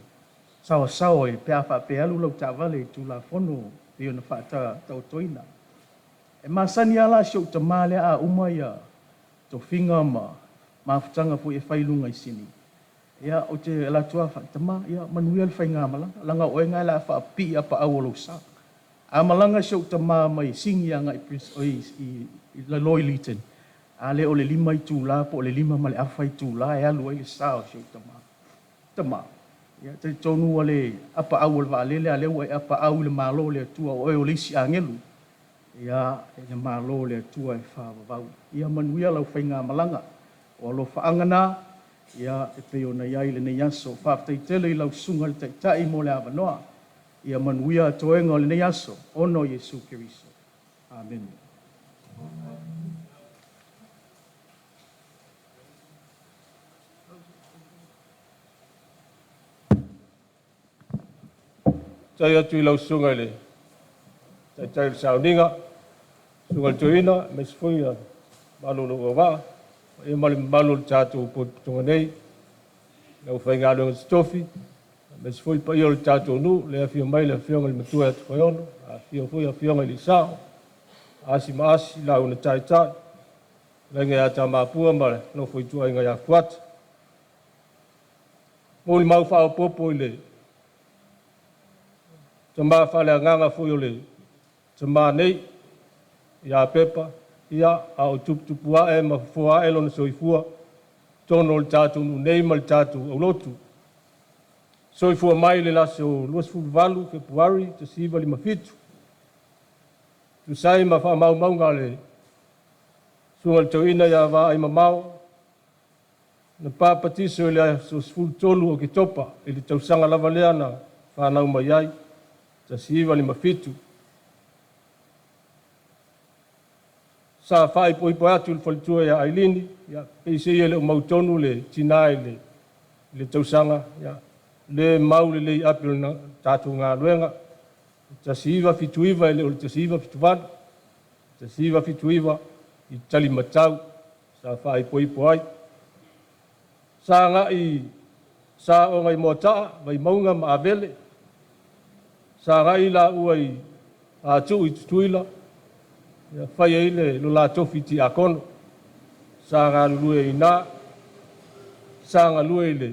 sawa e pe a whape alu lau tāwale i tū la whono peo na whaata tau toina. E masani ala siok ta male a umaya to finga ma mafutanga fu e whailunga i sini. Ia o te alatua whaatama, ia manuia le whainga malanga. Langa oe ngai la whaapi apa awolo sa. A malanga siok ta mai singi anga i la loi liten. A le o le lima i tūla, po o le lima ma le awha i tūla, e alu ai le sao siok ta ma. Tama. Ia te tonu ale apa awol wa alele, ale ua e apa awu le malo le atua o o le isi angelu. Ia e le malo le atua e whaavavau. Ia manuia lau whainga malanga. O alo whaangana, ia e peo na iai le nei aso. Whaaftai tele i lau sunga le tai mo le awanoa. Ia manuia toenga o le nei aso. Ono Yesu Kiriso. Amen. tai atu I lau sunga le. Tai Sauniga, sunga tuina, mes fuia, malu lo wa, e malu tātou po tonga nei, lau whai ngā lunga stofi, mes fui pa iol tātou nu, le a fio mai le fionga le matua atu whai ono, a fio fui a fionga li sao, asi maasi, lau na tai, lenga a tā māpua mare, no fui tua inga ia kuata. Mōli mau whao popo I le, ta mā whale a nganga fui o le, ta mā nei, ia Pepa, ia a o tupua e ma fua e lona soifua, tono le tātou nu nei ma le tātou au lotu. Soifua mai le lase o luas fulvalu, Februari, ta siva li mafitu. Tu sai ma wha mau ngā le, sunga le tauina ia wā ai mamao, na pāpatiso le so sfulu tolu o ki topa, I le tausanga lava lea na whanau mai ai, ta siva li mafitu. Sa whai po atu le whalitua ia Ailini, ia peise ia le o mautonu le tinae le tausanga, ia le mau le lei apil na tātou ngā luenga, ta siva fituiva le o le ta siva fituvana, ta siva fituiva I tali matau, sa whai po ai. Sa ngā sa o ngai motaa, vai maunga ma avele, sa ngai la uai a tu I tutuila, ia whai eile lo la tofi ti akono, sa ngā lue I nā, sa ngā lue le,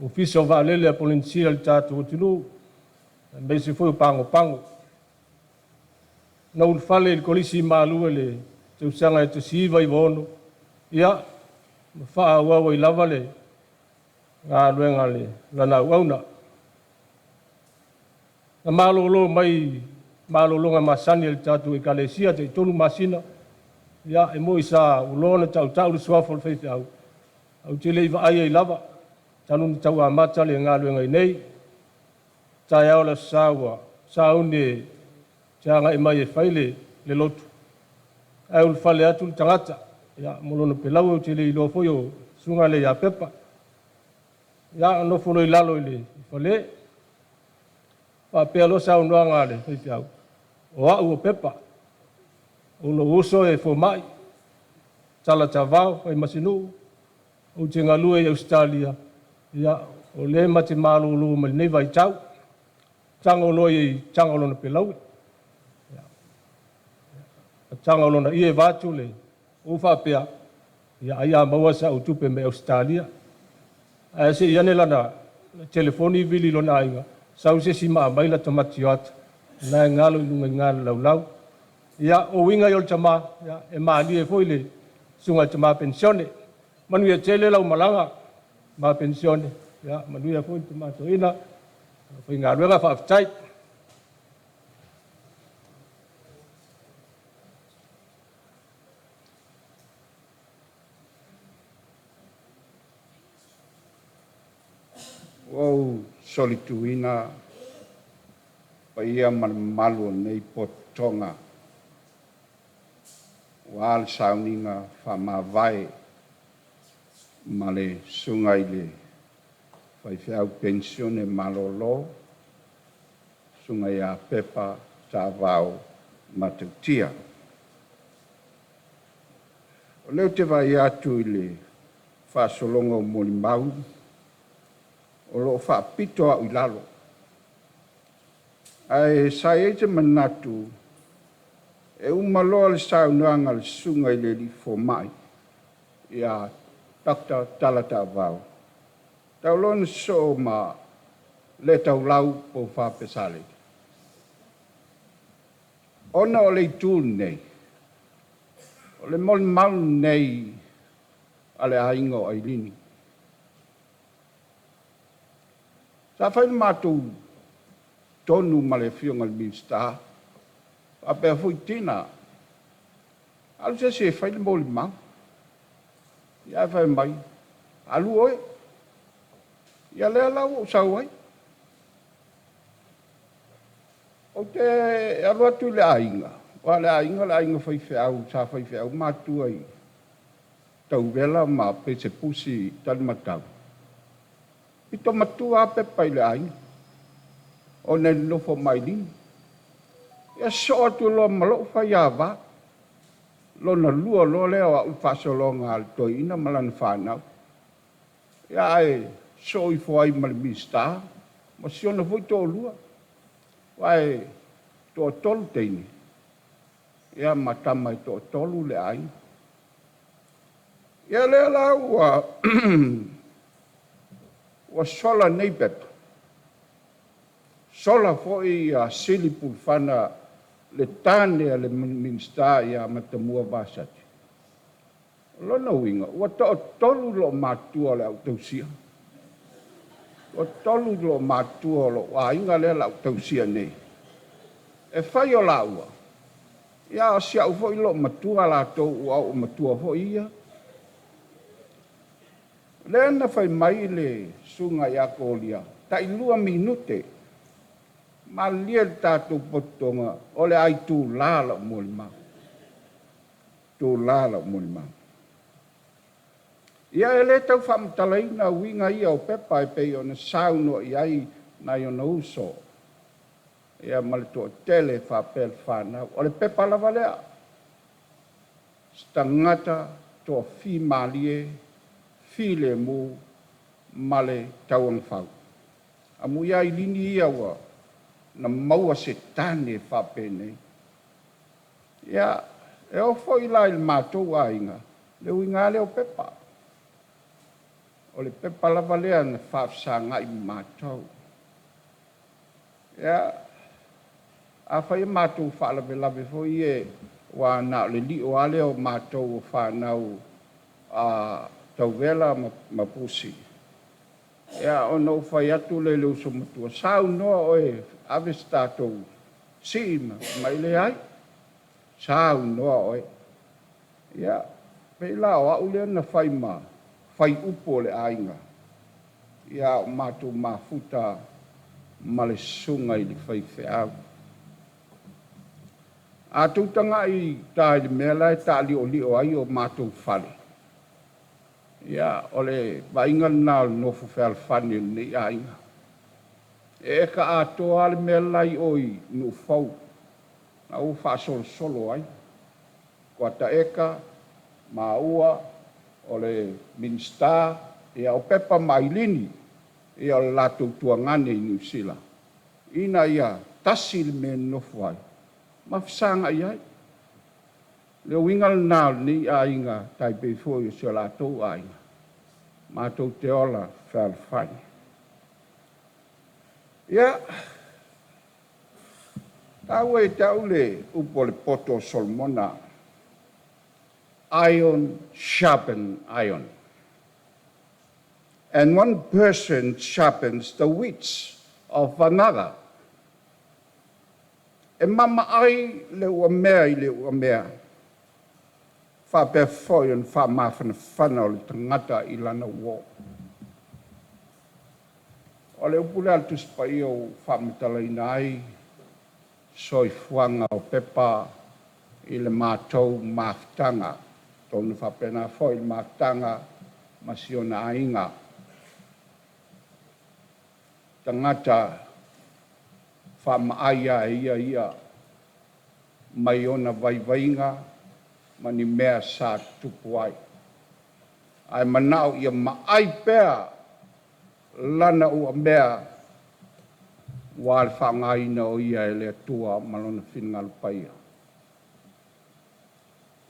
ofisa o vaalele a polinsia le tātou o tunu, me se foi pango. Na ulfale il kolisi malue le, te usanga e te siva I vono, ia, ma faa wawa I lava le, ngā luenga le, lana uauna. Na malolo mai, malolonga masani le tātou e kalesia, te tonu masina, ia, e mo isa ulona tau le suafo le feife au. Au te leiva aia I lava, tanu ni tau amata le ngā luenga I nei, tai au la sawa, saune, te anga I mai e whaile le lotu. Au le whale atu le tangata, ia, molona pelau au te le ilo foi o sunga le ia Pepa. Ia, anofono I lalo I le whale, whapea lo sa unua ngā le, feife au. O au o Pepa, o lo uso e fo mai, tala tavao, whai masinu, o te ngalue I Australia, ia, o le mate malulu ma le nei vai tau, tanga o loi I tanga o lona pelau. Tanga o lona I e vatu le, o whapea, ia maua sa o tupe me Australia. Se iane lana, telefoni vili lona ainga, sau se si maa maila tamati ata, na ngalo I nunga ngalo lau. Ia o winga I ol tama, e maa li e foi le, sunga tama pensione. Manu ia tele lau malanga, maa pensione. Ia, manu ia foi tama toina, foi ngā ruenga whaafitai. Wau solituina pa ia malu nei potonga wal Sauniga Faaiu ma le sungai le whaiwhiau pensione malolo sungai a Pepa tāwau matautia. O leo te vai atu I le whaasolonga o molimau o lo whaapito au I lalo. Ai sai e te manatu e umaloa le saunuanga le sunga I le li fo mai ia Dr. Talata Vau. Tau lona so ma le tau lau po whapesale. Ona o le tūn nei, o le mol mau nei ale ainga o Ailini. Sa whai mātou tonu ma le whionga le minsta, a pēr fui tina. Alu se whai le mōli mau. Ia whai mai. Alu oe. Ia lea lau o sau ai. O te alu atu le ainga. Wa le ainga whai whiau, sa whai whiau mātu ai. Tau vela ma pe se pusi tali matau. Ito matua Pepa I le ainga. o ne lofo mai lini. Ia so atu lo malo whai awa. Lo na lua lo leo a uwhasolonga al toi ina malana whanau. Ia ai so i fwai mali mista. Ma siona fwai tō lua. Wai tō tolu teini. Ia matamai tō tolu le ai. Ia lea lau wa sola nei Pepa. Sola foi a sili pulfana le tane le minsta ia matamua vasati. Lona winga, ua tolu lo matua le au tausia. Ua tolu lo matua lo wainga le au tausia nei. E whai o laua. Ia si au foi lo matua la tau au matua foi ia. Lena fai mai le sunga ia kolia. Ta ilua minute. Ma lia tātou potonga. Ole ai tū lala mulima. Tū lala mulima. Ia ele tau whamtalaina winga ia o Pepa e pei o na sauno i ai na i o na uso. Ia male tō tele whapel whanau. Ole Pepa lava lea. Stangata tō whi malie. File mu male tauang whau. Amu ia i lini ia wa na maua se tane whapene. Ia, e o fwoi lai le mātou a inga. Leo inga leo Pepa. O le Pepa lava lea na whafsanga i mātou. Ia, a whai mātou whalawe lawe fwoi e wa na le li o a leo mātou o whanau a tau vela ma pusi. Ia ono whai atu le leo so matua. Sau noa oe aves tātou si mai le ai. Sau noa oe. Ia, pei lao au lea na whai ma. Whai upo le ainga. Ia o mātou mafuta ma le sunga i le whai whiau. A tūtanga i tāi le mea lai tā lio ai o mātou whale. Ia, ole vainga nāl nofu whal whane nei ainga. E ka atoa le mea lai oi no whau. Na u whaasolo solo ai. Kua ta eka, ma ua, ole minsta, ia o Pepa mailini, ia o lato tuangane i New Zealand. Ina ia tasi le mea nofu ai. Mawhisanga iai. Leo wingal nāl ni ainga tai pei fwoi o se lato ainga. Mātou te ola whal whani. Ia, tau e tau le upo le poto Solomona. Iron sharpen iron. And one person sharpens the wits of another. E mama ai le ua mea i le ua mea. Wha pe foi on wha mawhana whanau le tangata i lana uo. O le upule altu spai o wha matalaina ai. Soi fuanga o Pepa i le mātou maftanga. Tonu wha pena foi le maftanga masiona ainga. Tangata wha maaia e ia mai ona vaivainga mani mea sa tupu ai. Ai manao ia maai pea lana ua mea wale whangaina o ia e lea tua malona whingal paia.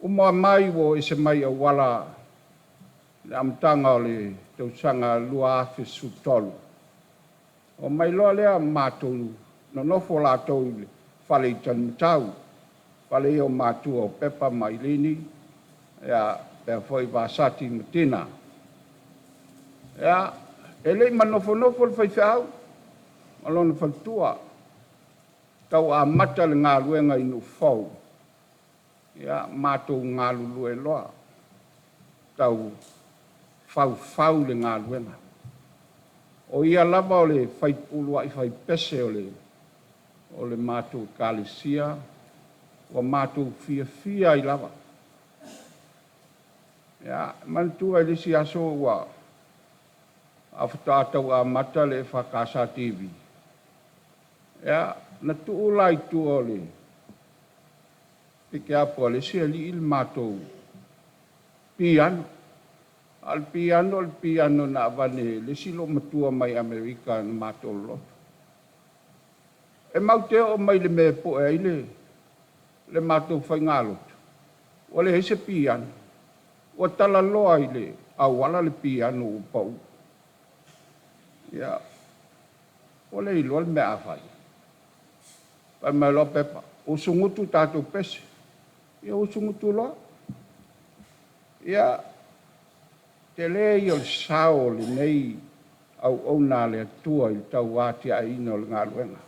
Uma mai wo se mai a wala le amtanga o le tausanga lua afe sutolu. O mai loa lea mātou no nofo lātou le whale i tanu tau. Whale i o mātua o Pepa mailini. Ea, pea foi vasati matina. Ea, ele ma nofo le whaiwhau. Malona whantua. Tau a mata le ngā luenga inu whau. Ea, mātou ngā lulue loa. Tau whau le ngā luenga. O ia lava o le whaipulua i whaipese o le mātou kālesia, o mātou fia i lava. Ia, mantua i lisi aso ua a whatātau a mata le whakasa TV. Ia, na tuulai tu ole. Pike apo le sia li il mātou piano. Al piano na avane le silo matua mai Amerika na mātou loto. E mau te o mai le me po e le mātou whai ngāloto. O le hese piano. O tala loa awala le piano o pau. Ia, o le ilo le mea awhai. Pai mai loa Pepa. O sungutu tātou pese. Ia o sungutu loa. Ia, te le i o le sao le nei au nā le atua i tau wāti a ina o le ngā luenga.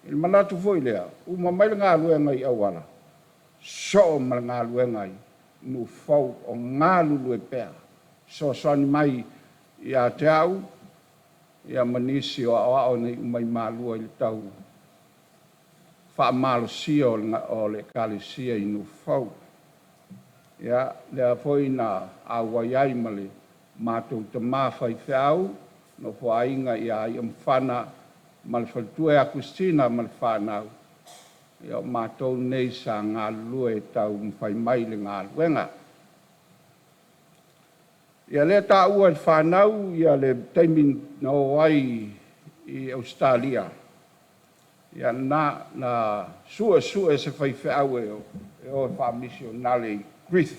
Il manatu foi lea, uma mai le ngā luenga i awala. So ma le ngā luenga i nu fau o ngā lulu e pēr. So soani mai i a te au, i a manisi o ao nei umai mālua i le tau. Wha malo sia o le kale sia i nu fau. Ia, lea foi na awaiai ma le mātou te māwhai whiau, no po ainga i a i amwhana ma le whaltua a Christina ma le whanau. Ia mātou nei sa ngā lue tau mwhai mai le ngā luenga. Ia lea tā ua le whanau, ia le teimin na o ai i Australia. Ia na sua se whai whiau e o whamisionale i Griff.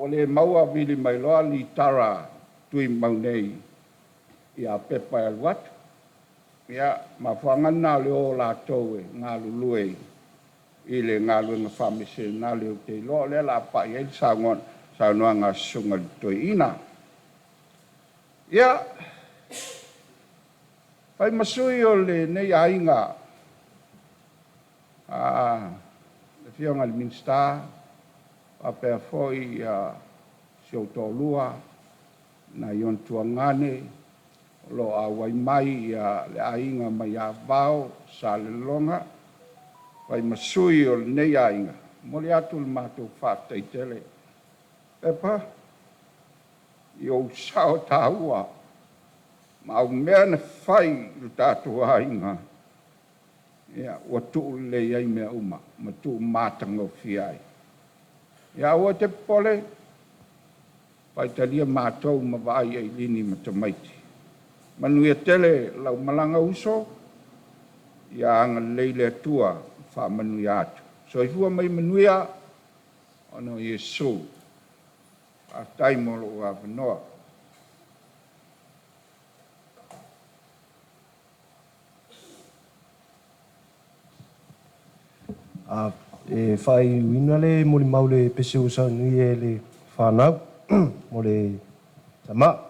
O le maua vili mai loa li tara tui maunei i a Pepa e wat. Ia, ma whangana le o lātou e ngā lulue i le ngā luenga whamise nā leo te loa le la pai e sa noa ngā sunga li toi ina. Ia, pai masui o le nei ainga le fionga le Minster, a pea foi si o tōlua, na ion tuangane, lo a wai mai le ainga mai a vao, sa le longa, pai masui o le nei ainga. Mole atu le mātou whātai tele. Pepa, i o sao tāua, ma au mea na whai le tātou ainga. Ia, ua tuu le iai mea uma, ma tuu mātanga o fiai. Ia ua te pole, pai talia mātou ma vai ai lini ma tamaiti. Manuia tele lau malanga uso, ia anga leile atua wha manuia atu. So ifua mai manuia, ono Yesu, a taimolo a vanoa. E whai uina le mo le maule pese o sa nui e le whanau, mo le tama.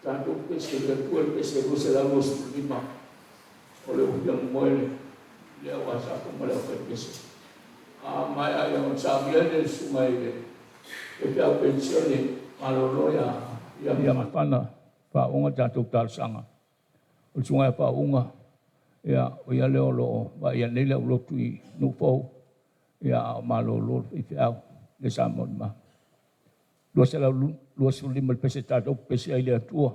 tātou pese le pua pese ko se la los lima o le upiang moele le wasa ko mala ko pese mai ai on sa miele sumai le e pe pensione malolo ya mafana pa unga tātou tarsanga o sunga pa unga ya o ya le lo ba ya le le lo tui no po ya malolo i pe au le samon ma lo se la lo su lima pese tātou pese ai le tua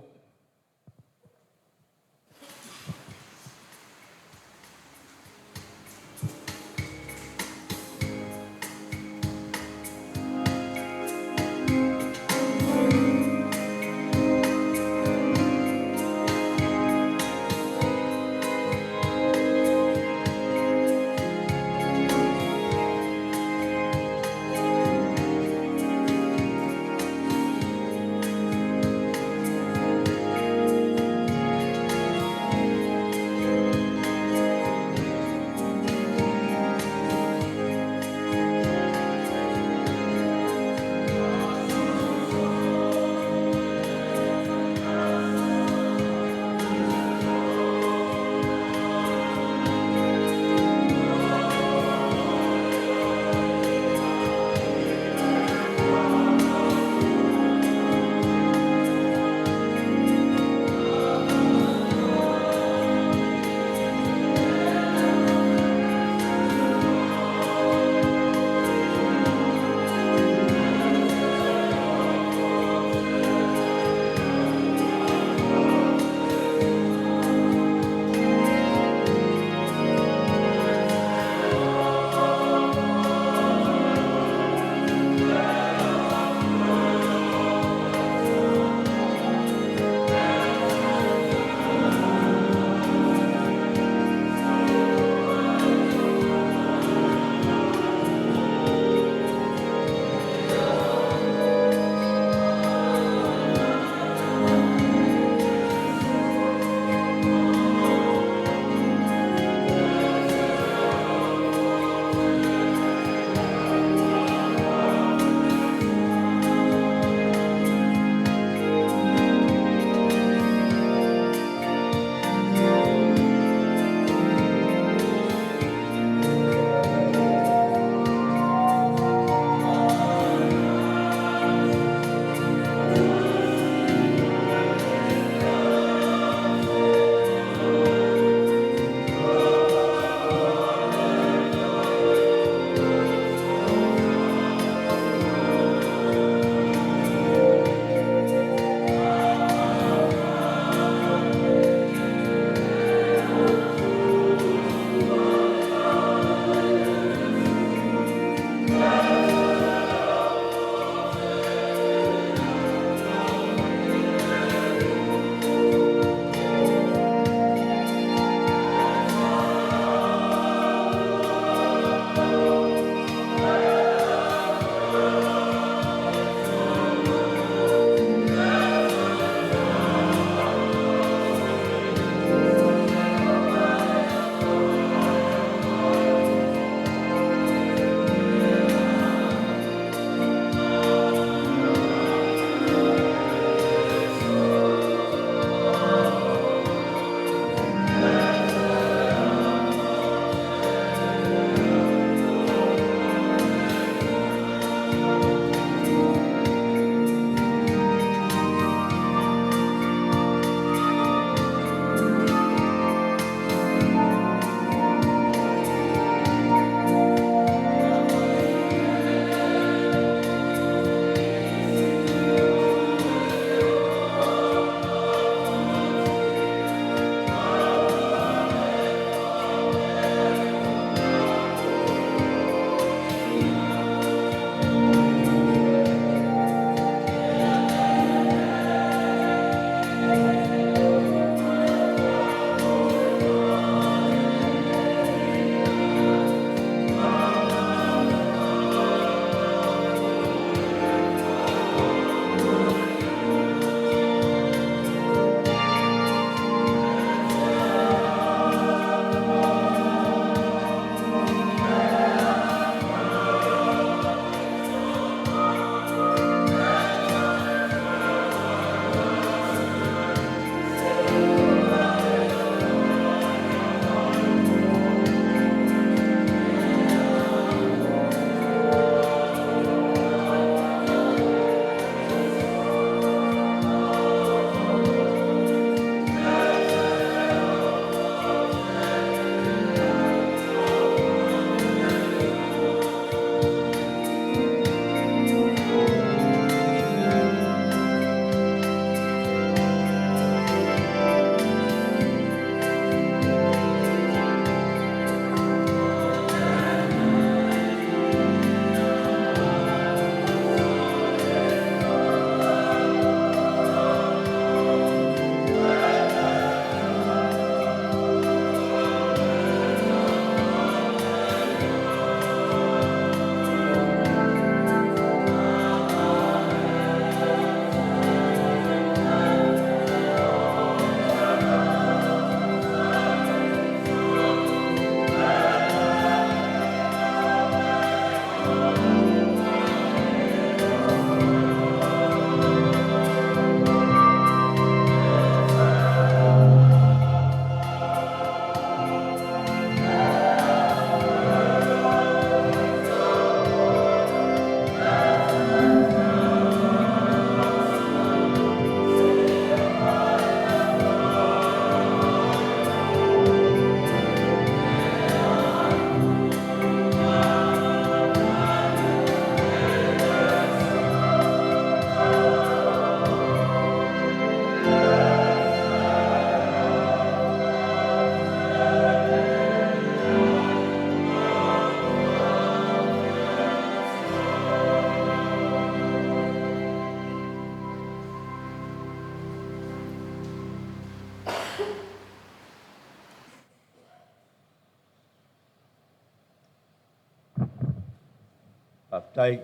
Patai,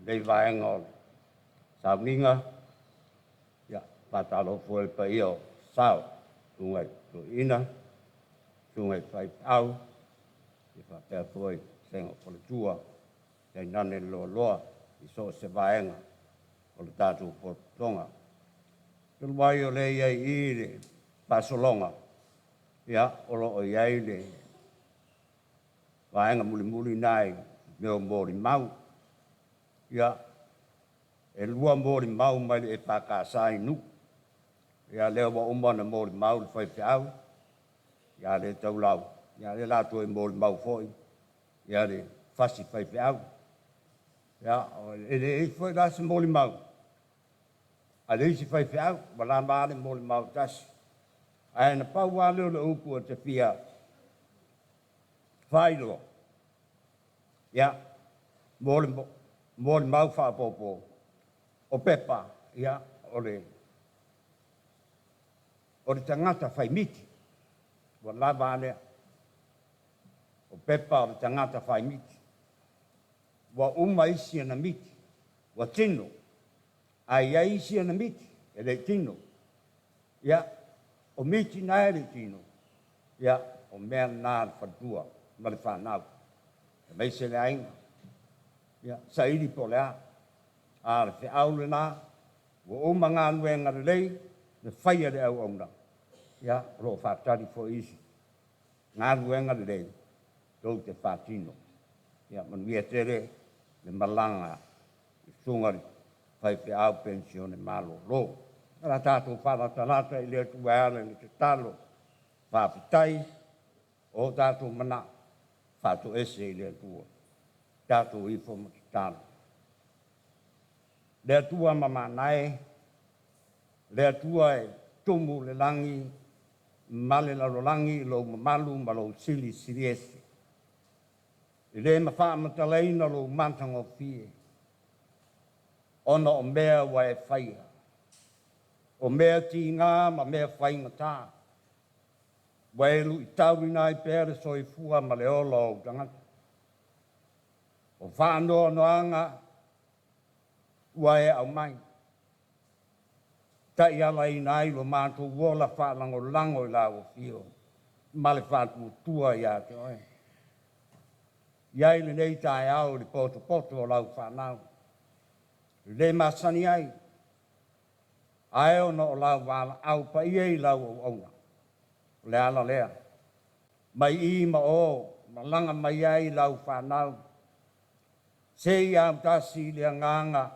dei vaenga Sauniga, ya patalo foi pa io sao, tungai tu ina, tungai Faaiu, i whapea foi sengo politua, kei nane loa, i so se vaenga, o le tātou potonga. Tulu mai o le iai i le pasolonga, ya o lo iai le vaenga muli nai, meo mori mau, ya e lua mori mau mai le e pakasai nu, ya leo wa umana mori mau le Faaiu, ya le taulau, ya le lato e mori mau foi, ya le fasi Faaiu, ya e le e foi lasi mori mau, a le isi Faaiu, wala maale mori mau tasi, ai na pau wale le upu o te fia, Faaiu, ya mori mau whaapopo, o Pepa, ia, o le tangata whaimiti, wa lava alea, o Pepa o le tangata whaimiti, wa uma isi ana miti, wa tino, ai isi ana miti, e le tino, ia, o miti na e le tino, ia, o mea nā le whatua, ma le whanau, e meise le ainga, ia, sa iri po lea, a le Faaiu le nā, wa uma ngā nuenga le lei, le whaia le au auna. Ia, ro whātari fo isi. Ngā nuenga le lei, tau te whātino. Ia, manuia tere, le malanga, le sungari, Faaiu pensione malo lo. Ara tātou whānatanata i lea tuwaere le te talo, whāpitai, o tātou mana, whātou ese i lea tua. Tātou ifo maki talo. Lea tua mamanae, lea tua e tumu le langi, male lalo langi, lo mamalu, ma lo sili siriese. I le mawha mataleina lo mantango fie. Ona o mea wa e whaia. O mea ti ngā, ma mea whainga tā. Wailu i taurina i pere so i fua ma le ola o tangata. O whaanoa noanga, ua e au mai. Ta ia lai nai lo mātou wola whaalango lango i lau fio. Male whātua tua ia te oe. Iai le nei tae au li poto o lau whanau. Le masani ai. Ai o no o lau wala au pa ia i lau o auna. Le ala lea. Mai i ma o, ma langa mai ai lau whanau. Se ia tasi le nganga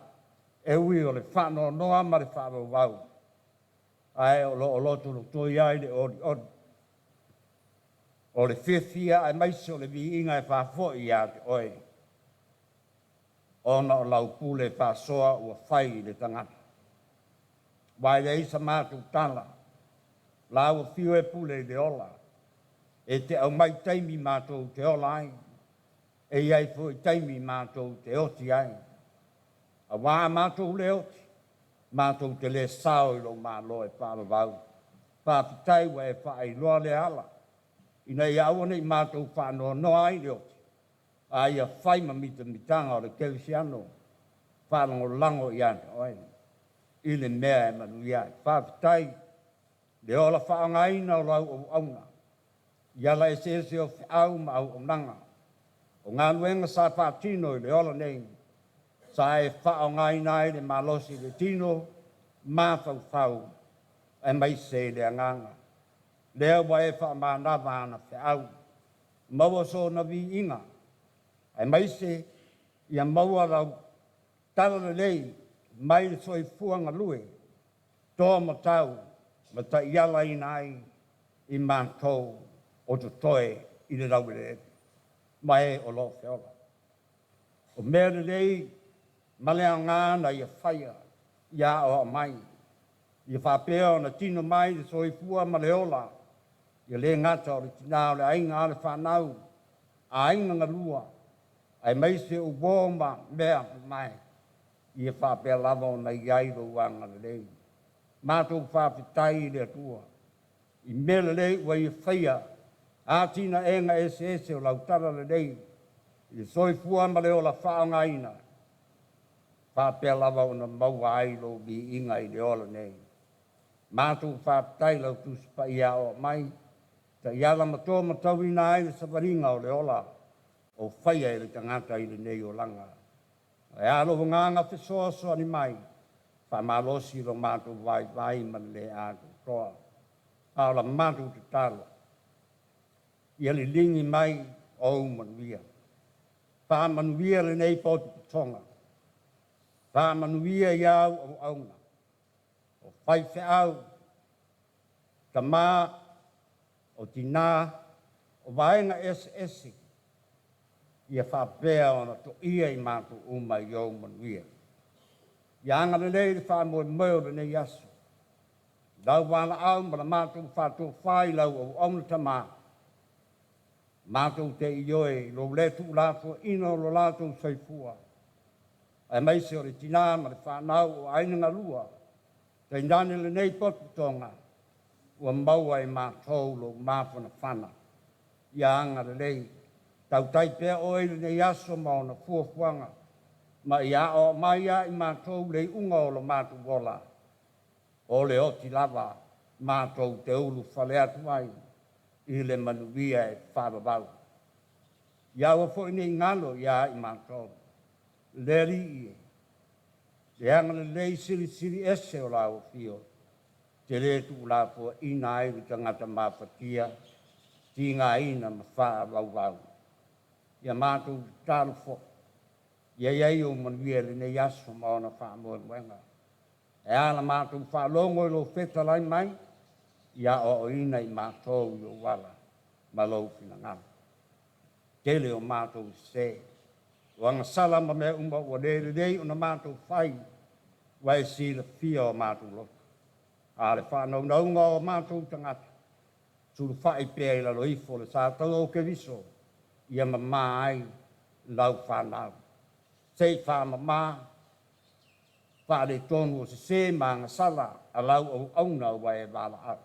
e ui o le whano noa ma le whano wau. Ai o lo loto lo toi ai le ori ori. O le whiwhia ai maisi o le vi inga e whafo i a te oe. Ona o lau pule whasoa ua whai le tangata. Wai le isa mātou tala. Lau o whio e pule le ola. E te au mai taimi mātou te ola ai. E iai fwoi taimi mātou te oti ai. A wā mātou le oti. Mātou te le sao i lo mālo e whāma vau. Whāpitai wa e whaai loa le ala. Ina i awane i mātou whānoa noa ai le oti. A ia whai mamita mitanga o le kewisiano. Whālango lango i ane oe. I le mea e manu iai. Whāpitai le ola whaangaina o lau o auna. Iala e se o whiau ma au o nanga. O ngā nuenga sa whātino i le ola nei. Sa e whaangaina i le malosi le tino. Mā whau. E mai se le anganga. Lea wa e whaamanawa ana whiau. Maua so na vi inga. E mai se ia maua rau tala le lei. Mai le soi fuanga lue. Tō matau. Ma ta iala ina ai. I mātou. O to toe i le rau le mai o lo whiola. O mea le lei, malea ngāna i a whaia, ia o mai. I a whapea o na tino mai le soifua ma le ola. I a le ngata o le tinao le ainga le whanau, a ainga ngalua, ai mai se o wōma mea mai. I a whapea lava o na iairo wanga le lei. Mātou whapitai le atua. I mea le lei wa i a whaia, a tina e nga ese o lautara le nei, I soifua ma le o la whaongaina. Whapea lava o na maua ai lo bi inga i le ola nei. Mātou whaptai lau tusipa ia o mai. Ta iala matoa matau ina ai le sawaringa o le ola. O whaia i le tangata i le nei o langa. E alo o nganga whesoa soa ni mai. Whamalosi lo mātou vai man le ātou toa. Aola mātou te talo. Ia li lingi mai o manuia. Whamanuia le nei poti tonga. Whamanuia iau o aunga. O whaife au. Ta mā, o tina, o vaenga esi. Ia whapea ona to ia i mātou uma i au manuia. Ia anga le lei le whamoe meo le nei aso. Lau wala au ma la mātou whātou whai lau o auna ta mā. Mātou te ioe lo letu lātua ino lo lātou saifua. Ai mai se o le tina ma le whanau o ainanga lua. Te ndane le nei potu tonga. Ua maua i mātou lo māwhana whana. Ia anga le lei. Tau taipea oe le nei aso ma ona fuafuanga. Ma ia o mai ia i mātou le unga o lo mātou wola. O le oti lava mātou te ulu whale atu ai. I le manuia e whababau. Ia ua fo nei ngalo ia i mātou. Le ri i. Le anga le lei siri ese o lau fio. Te le tu la po ina ai li tangata mawhatia. Ti ngā ina ma whababau. Ia mātou tālu fo. Ia iai o manuia le nei aso ma ona whamoe mwenga. E ala mātou whalongo i lo wheta lai mai. Ia o ina i mātou i o wala. Ma lau whina ngam. Tele o mātou se. O anga salama me umba o rei o na mātou whai. Wai si le fia o mātou loka. A le whanau naunga o mātou tangata. Suru whai pēi la loifo le sātau o ke viso. Ia mamā ai lau whanau. Sei whamamā. Whare tonu o se maanga sala. A lau au auna wai e wala au.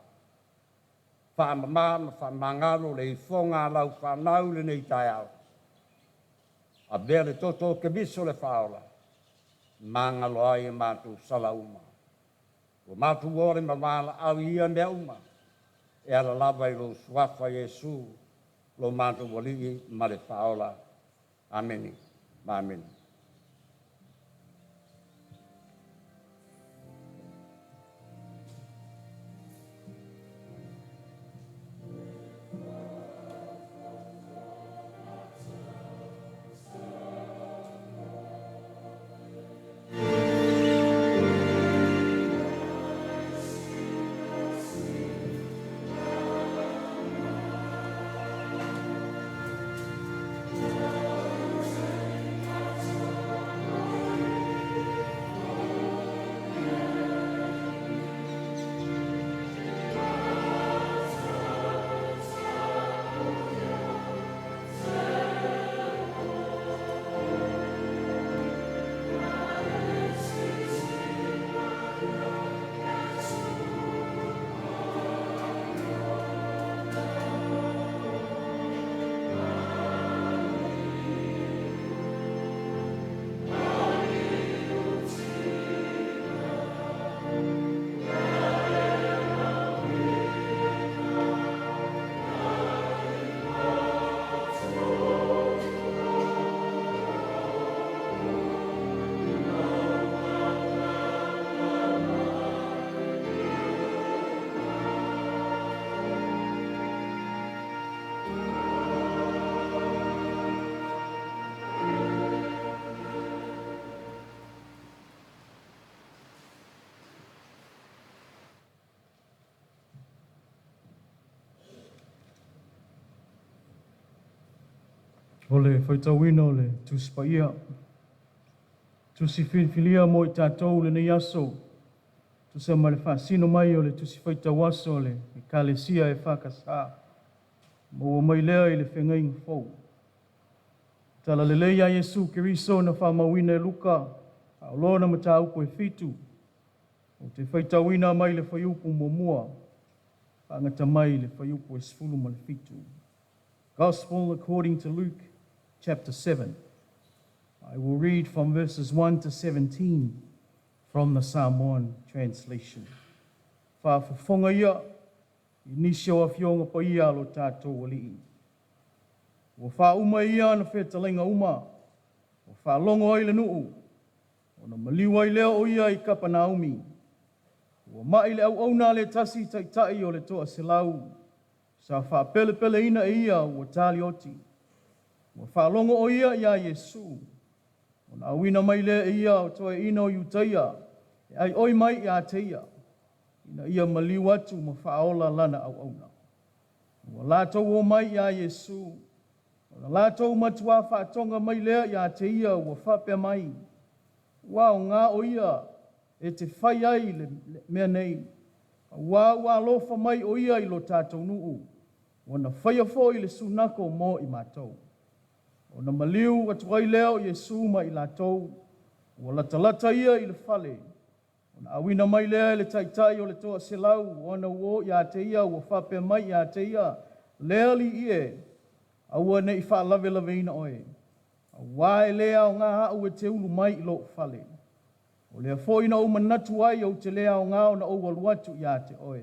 Whamamā ma whamangaro le i whonga lau whanau le nei tai au. A bere toto ke viso le whaola. Manga loa i mātou sala uma. O mātou ore ma wala au ia mea uma. E ala lava i lo suafa Jesu. Lo mātou wali ma le whaola. Ameni. Amen. O le whaitawina o le tusipaia. Tusi whiwhilia mo i tātou le nei aso. Tusi ma le whaasino mai o le tusi whaitawaso o le kalesia e whakasā. Mo o mai lea i le whengai ngafou. Tala le leia Jesu Keriso na whamawina e luka. Aolona ma tā upo e fitu. O te whaitawina mai le whaiupu momua. Whangata mai le whaiupu e sfulu ma le fitu. Gospel according to Luke. chapter 7. I will read from verses 1 to 17 from the Samoan translation. Whaafafonga ia, I nisi o awhionga pa ia alo tātou alii. Ua whauma ia na whetalinga uma, ua whalongo ai le nuu, o na maliwa I leo o ia I kapa Naomi. Ua mai le au auna le tasi taitai o le toa selau, sa whaapele pele ina e ia ua tali oti. Ua whalongo o ia ia Yesu, o na awina mai le e ia o toa ina o Iutaia, e ai oi mai ia teia, ina ia maliwa atu ma whaola lana au auna. Ua lātou o mai ia Yesu, o na lātou matua whaatonga mai lea ia teia ua whapea mai. Ua o ngā o ia, e te whai ai le mea nei. Ua lofa mai o ia I lo tātou nuu. Wana whaia fo I le sunako mo I mātou. O na maliu atu ai leo Yesu ma I lātou. Ua latalata ia I le whale. O na awina mai lea le taitai o le toa selau. Wana uo ia te ia, ua whapea mai ia te ia. Lea li ie. Aua ne I whaalave lave ina oe. Aua e lea o ngā hau e te ulu mai I lo whale. O lea fo ina o manatu ai au te lea o ngā o na o waluatu ia te oe.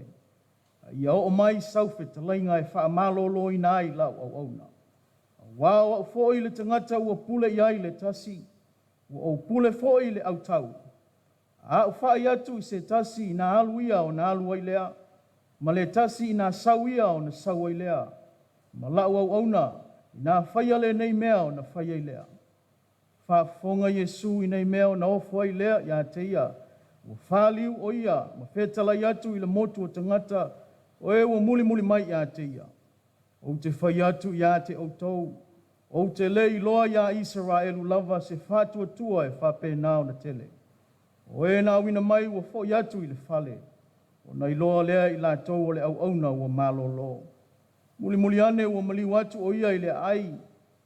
Ia o mai sauwhe te lainga e wha malolo ina ai lau au auna. Wā o fo I le tangata ua pule I ai le tasi. Ua o pule fo I le au tau. A o wha I atu I se tasi I na alu ia o na alu ai lea. Ma le tasi I na sau ia o na sau ai lea. Ma lau au auna I na whaia le nei mea o na whaia I lea. Whaafonga Yesu I nei mea o na ofo ai lea ia te ia. Ua whaliu o ia, ma whetala I atu I le motu o tangata, o e ua muli mai ia te ia. O te whai atu ia te outou, o te lei loa ia Israelu lava se whātua tua e whape nao na tele. O e na wina mai ua fo atu I le whale, o na iloa lea I lātou o le au auna ua malolo. Muli ane ua maliu atu o ia I le ai,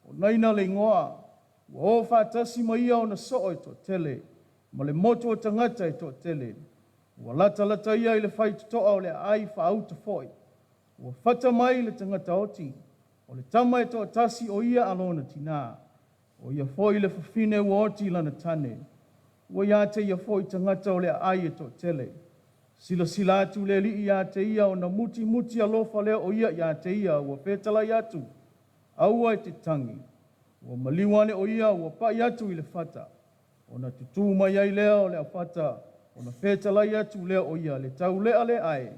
o naina le ngoa, ua o whātasi ma ia o na soo e to tele, ma le motu o tangata e to tele. Ua lata ia I le whai tutoa o le ai whaauta foi. Ua whata mai le tangata oti, o le tama e to tasi o ia alona tina. O ia foi le whawhine ua oti lana tane. Ua ia te ia foi tangata o le ai e to tele. Sila atu le li ia te ia o na muti alofa leo o ia te ia. Ua whetala I atu, aua e te tangi. Ua maliwane o ia ua pai atu I le whata. O na tutu mai ai leo le whata. O na whetala I atu leo o ia le tau lea le ai.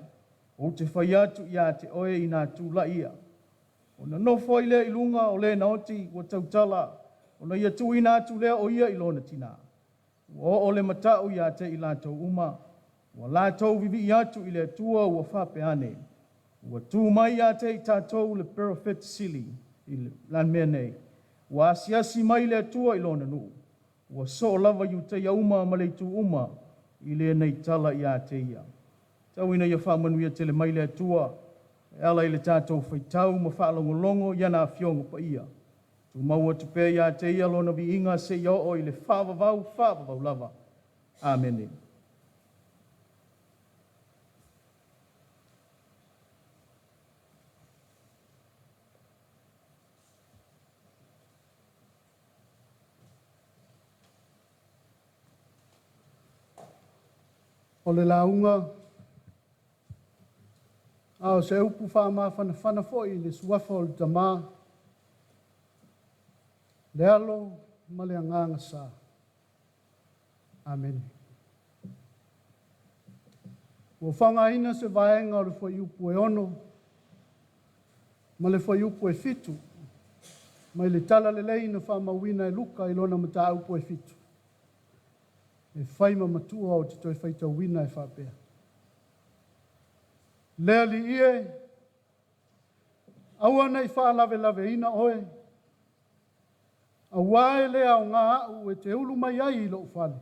O te whai atu ia te oe I nā tūla ia. O na nofo I lea I lunga o le naoti ua tautala. O na ia tu I nā tu lea o ia I lona tina. Ua o le matau ia te I lātou uma. Ua lātou vivi I atu I le tua ua whape ane. Ua tū mai ia te I tātou le perfect sili I le lan mea nei. Ua asiasi mai le tua I lona nuu. Ua so lava yu te ia uma ma le tu uma I le nei tala ia te ia. Tau ina ia whamanuia te le mai le tua. E ala I le tātou whaitau ma whaalongolongo iana a whiongo pa ia. Tu maua tu pē ia te ia lona vi inga se ia o I le whaavavau lava. Amen. O le launga, ao se upu whana foi le suafa o le tamā, le alo ma le anganga sa. Amen. Ua whangaina se vaenga o le foi upu e ono, ma le foi upu e fitu, mai le tala le lei na whamawina e luka I lona mata upu e fitu. E whaima matua o te toi whaita wina e whapea. Lea li ie, aua nei whaalave ina oe, aua e lea o ngā au e te ulu mai ai I lo whale.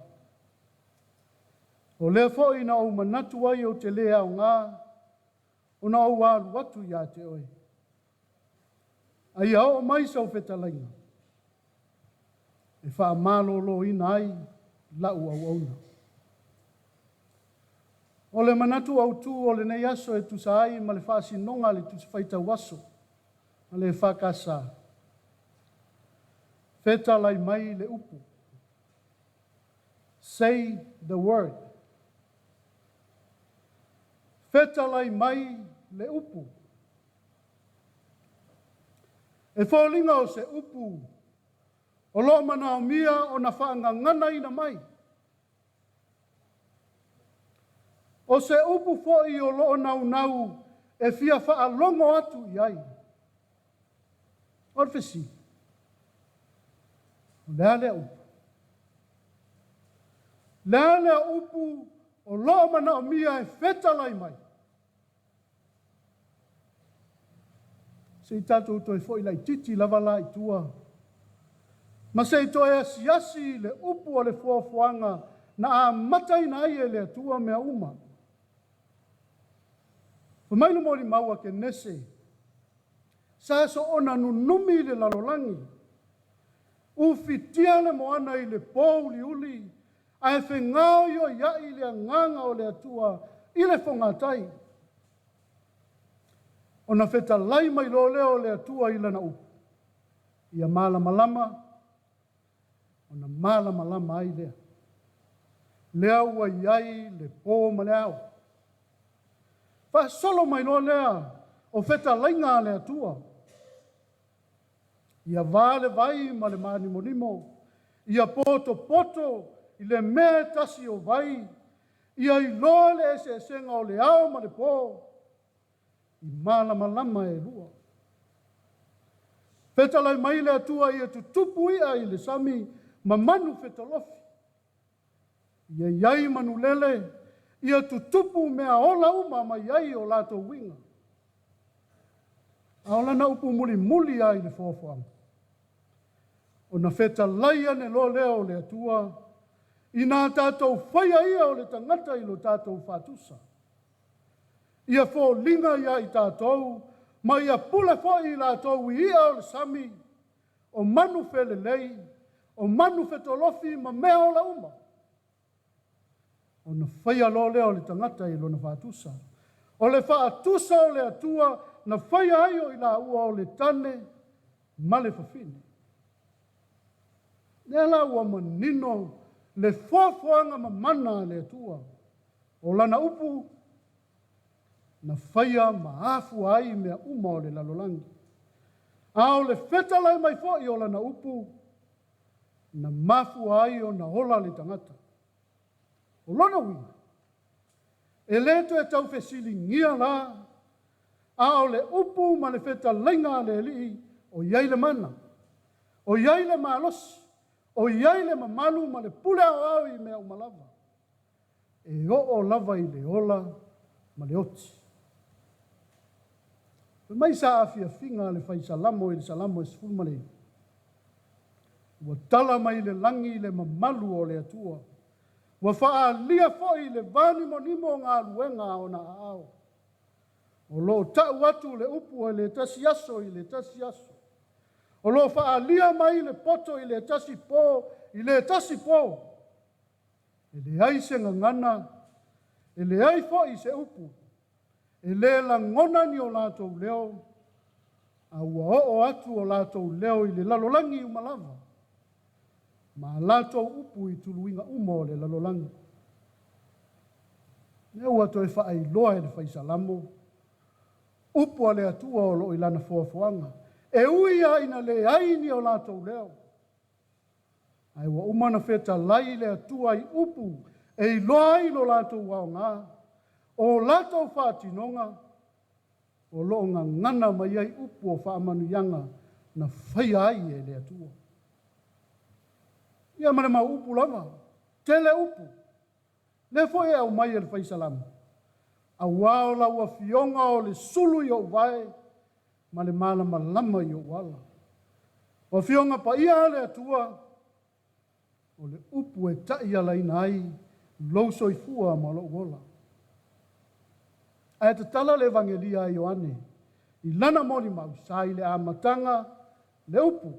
O lea fo ina o manatu ai o te lea o ngā, o na o walu watu ia te oe. Ai au mai sau whetalaina. E wha malolo ina ai, lau au auna. O le manatu au tu o le nei aso e tusa ai ma le whaasinonga le tusa whaita waso, ma le whakasa. Fetalai mai le upu. Say the word. Fetalai mai le upu. E whaolinga o se upu, o lo mana o mia o na whaangangana ina mai. O se upu foi o lo nau nau e fia whaalongo atu i ai. Orfesi. O lea lea upu. Lea lea upu o lo mana o mia e fetalai mai. Se i tātou toi foi lai titi lava lai tua. Ma se i toi asiasi le upu o le fuafuanga na a matai na ai e le tua mea uma. Whamailu mori maua ke nese. Sa so ona nunumi le lalolangi. Ufitia le moana i le pōuli uli. A e whengao yo iai le nganga o le atua i le whangatai. Ona feta lai mai lo leo le atua i lana upu. Ia malama lama. Ona malama lama ai lea. Lea ua iai le pō ma le au. Fa solo mai lo lea o feta lai ngā le atua. Ia vale vai ma le manimo nimo. Ia poto poto i le mea tasi o vai. Ia i loa le ese senga o le au ma le pō. I malama lama e lua. Fetalai mai le atua ia tutupu ia i le sami ma manu fetalofi. Ia iai manu lele, ia tutupu mea ola uma ma iai o lato winga. Aola na upu muli muli ai le fofoang. O na fetalai ane lo leo le atua, i nā tātou whaia ia o le tangata i lo tātou whātusa. Ia fo linga ia i tātou, ma ia pule fo i lātou i ia o le sami, o manu fele lei, o manu fetolofi ma mea o la uma. O na whaia lo leo le tangata i lo na whātusa. O le whātusa o le atua, na whaia aio i la ua o le tane, ma le whawhine. Nea la ua manino, le whafuanga ma mana le atua. O lana upu, na whaia ma afu ai mea uma o le lalolangi. Ao le fetalai mai fo i o lana upu, na mafu ai o na ola le tangata. O lona winga. E leto e tau fesili ngia la, ao le upu ma le fetalai ngā le li, o iai le mana, o iai le maalosi, o iai le mamalu ma le pule au i mea umalava. E o lava i le ola ma le oti. Mai sa afia finga le fai salamo i le salamo e sifuru ma le. Ua tala mai le langi le mamalu o le atua. Ua faa lia foi le vani monimo ngā luenga o na ao. O lo tau atu le upu e le tasi aso i le tasi aso. O lo faa lia mai le poto i le tasi po, i le tasi po. E le ai se ngangana, e le ai foi se upu. E le la ngona ni o lātou leo, a ua o atu o lātou leo i le lalolangi umalava. Ma lātou upu i tuluinga uma o le lalolangi. Nea ua toi whaai loa e le whaisalamo, upu a le atua o lo i lana fuafuanga. E uia ina le aini o lātou leo. Ai ua umana feta lai le atua i upu, e i loa i lo lātou wao ngā. O lātou whātinonga, o loo ngā ngana mai ai upu o whaamanuyanga na whaia ai e le atua. Ia mana mau upu lava, tele upu. Le foi au mai e le whaisalamu. A wao la ua fionga o le sulu i o vai, ma le malama lama i o wala. O fionga pa ia le atua, o le upu e tai ala ina ai, louso i fua ma lo wola. Ae te tala le evangelia i Ioane, i lana moni mau, sa i le amatanga, le upu.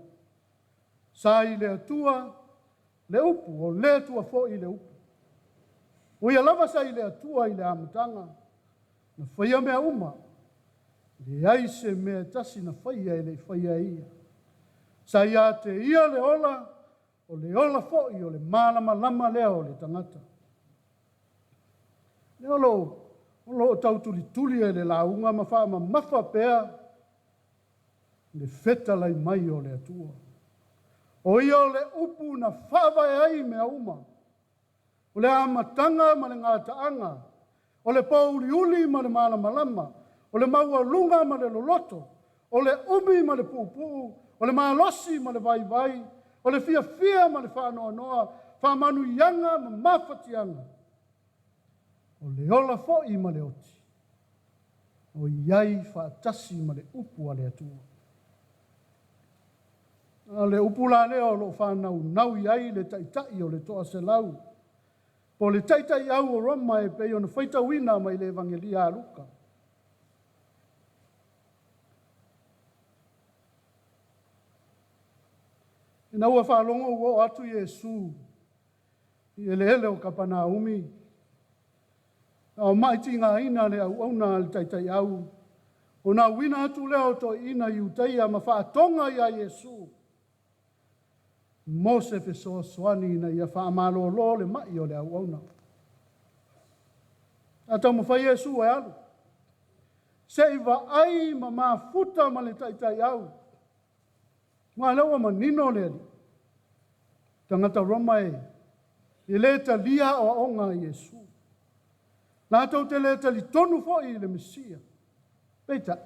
Sa i le atua, le upu, o le atua fo i le upu. O ia lava sa i le atua i le amatanga, na whaia mea uma, le aise mea tasi na whaia e le whaia ia. Sa ia te ia le ola, o le ola fo'i o le malama lama lea o le tangata. Le olo tau tuli e le launga ma wha ma mafa pea, le feta lai mai o le atua. O ia o le upu na whawai ai mea uma, o le amatanga ma le ngātaanga, o le pauri uli ma le malama lama, o le maua lunga ma le loloto, o le umi ma le pupu, o le malosi ma le vai, o le fia ma le whanoa, whamanu ianga ma mawhatianga. O le ola fo'i ma le oti, o iai whaatasi ma le upu a le atua. A le upu la leo lo whanau nau iai le taitai o le toa se lau. Po le taitai au o Roma e pei ona whaita wina mai le evangelia a Luka. E na ua whalongo ua atu Yesu i ele o kapana umi. O maiti ngā ina le au auna le taitai au. O na wina atu leo to ina i utaia ma whaatonga ia Yesu. Mose fe soani na ia whaamalo lo le mai o le au auna. A tau mo whai Yesu e alu. Se iwa ai ma mafuta ma le taitai au. Ngā lewa ma nino le ali. Tangata Roma e. I le ta lia o onga Yesu. Nā tau te le ta li tonu fo i le Mesia. Peita.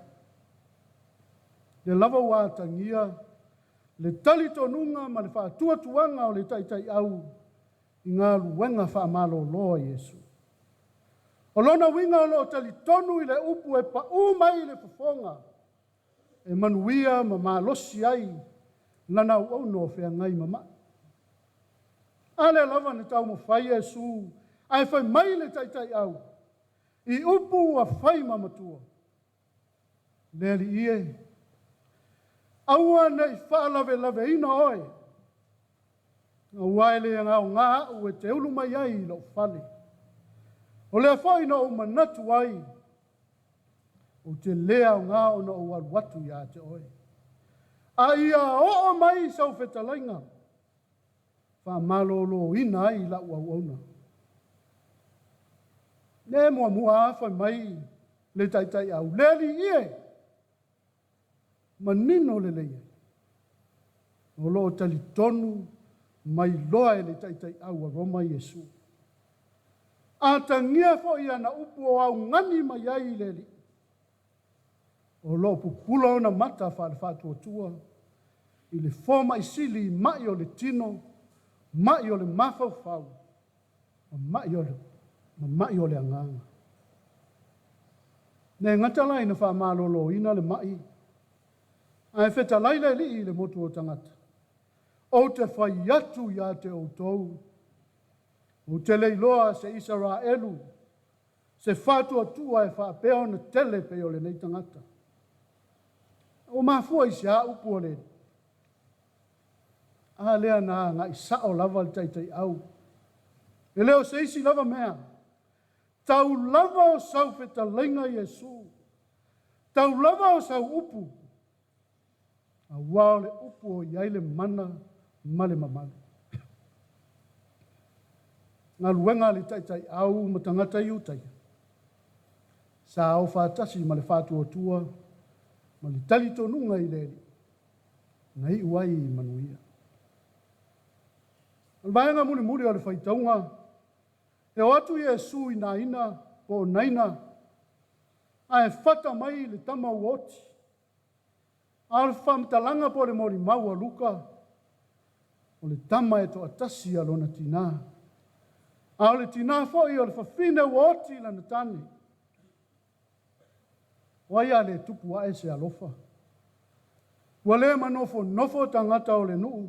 Le lava wā tangia. Le tali tonunga ma le whaatua tuanga o le taitai au. I ngā luenga whaamalo loa Yesu. O lona winga o lo tali tonu i le upu e pa umai le fofonga. E manuia ma malosi ai. Lana au no whea ngai mama. Ale lava ne tau mo whai Yesu. Ai whai mai le taitai au. I upu a whai mamatua. Leli ie. Aua nei whaalawe ina oe. Ngā waile ngā o ngā au e te ulu mai ai lo whale. O lea whai na o manatu ai. O te lea o ngā o na o watu ia te oe. A ia o mai sau whetalainga. Wha malolo ina ai la ua uauna. Ne mua awhai mai le taitai au. Leli ie. Manino le leia. O loo tali tonu mai loa e le taitai au a Roma Yesu. A tangia fo ia na upu o au ngani mai ai leli. O loo pupula ona mata whaare whātua tua. I le foma i sili mai o le tino, mai o le mawhau, mai o le anganga. Ne ngatalai na whaamalolo ina le mai. Ai wheta laila li i le motu o tangata. O te whai atu ia te outou. O te leiloa se Israelu. Se whātua tua e whaapea na tele pe o le nei tangata. O mafua i se a upu o le. A lea na ngā i sao lava le taitai au. E leo se isi lava mea. Tau lava o sau wheta lenga Yesu. Tau lava o sau upu. A wao le upu o iai le mana male mamale. Ngā luenga le taitai au ma tangata i utai. Sa au whātasi ma le whātua tua, ma le tali tonunga i leli. Ngai uai i manuia. Al vaenga muli o le whaitaunga, e o atu Yesu i nā ina, po naina, a e whata mai le tama uoti. A le whamtalanga po le mori maua luka, o le tama e to atasi a lona tina. A o le tina foi o le whawhine uoti lana tane. Wai a le tupu a e se alofa. Ua le nofo tangata o le nuu.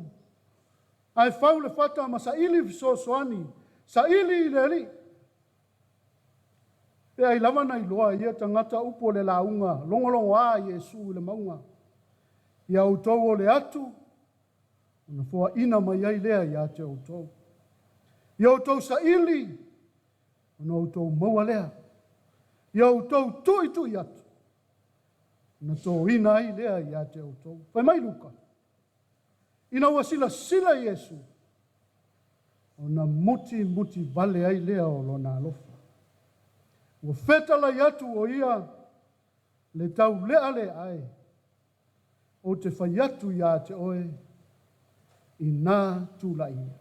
Ai whau le whata ma sa ili soani, sa ili i le li. Pe ai lava nei loa ia tangata upo le launga, longolongo a Yesu le maunga. Ia utou o le atu, na fua ina mai ai lea ia te utou. Ia utou sa ili, na utou maua lea. Ia utou tui atu. Na tō ina ai lea ia te utou. Pai mai luka. ina ua sila Yesu. Ona muti vale ai lea o lona alofa. Ua fetala iatu o ia le tau lea le ai. O te whaiatu ia te oe i nā tūla ia.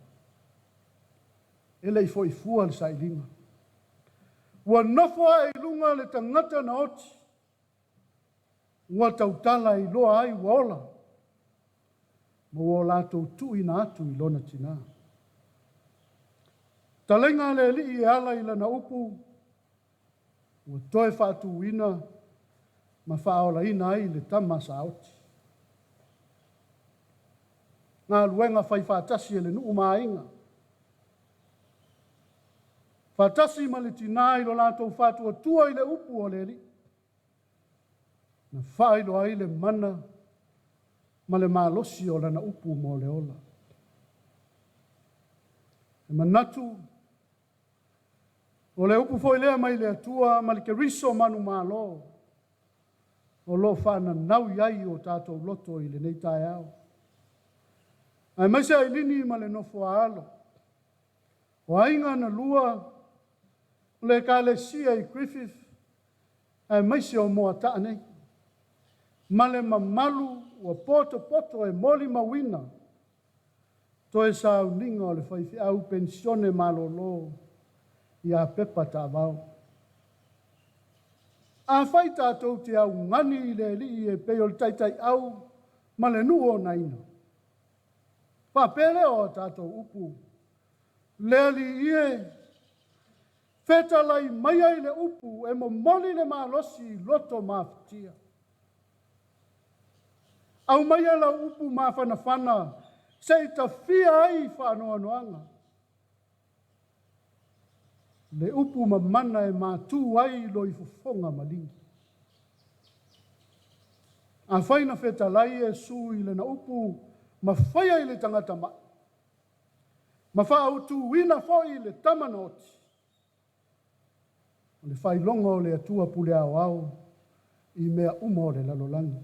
Ele i fo i fua le sailinga. Ua nofoa e lunga le tangata na oti. Ua tautala i loa ai ua ola. Ma ua lātou tu ina atu i lona tina. Talenga le li i ala i lana upu. Ua toe whaatu ina. Ma whaola ina ai le tama sa oti. Ngā luenga whai whaatasi e le nuu māinga. Whaatasi ma le tina i lo lātou whātua tua i le upu o le li. Na whailo ai le mana ma le mālosi o lana upu mo le ola. E manatu o le upu foi lea mai le atua ma le ke riso manu mālo. O lo whana nau iai o tātou loto i le nei tae au. Ai mai se ai lini ma le nofo alo. O ainga na lua le ka le sia i Griffith. Ai mai se o moa taa nei. Ma le mamalu o poto e moli mawina. Toe Sauniga o le whaifi au pensione malolo i a Pepa ta vau. A whai tātou te au ngani i le li e peo le taitai au ma le nuo naina. Whapele o tātou upu. Le li ie fetalai mai ai le upu e mo moli le malosi loto maftia. Au mai la upu mawhanawhana se i ta fia ai whanoanoanga. Le upu mamana e mātū ai lo i fufonga malingi. A whaina fetalai e su i le na upu ma whaia i le tangata mai. Ma whaautu wina foi le tamanoti. Le whailonga o le atua pule au i mea umo le lalolangi.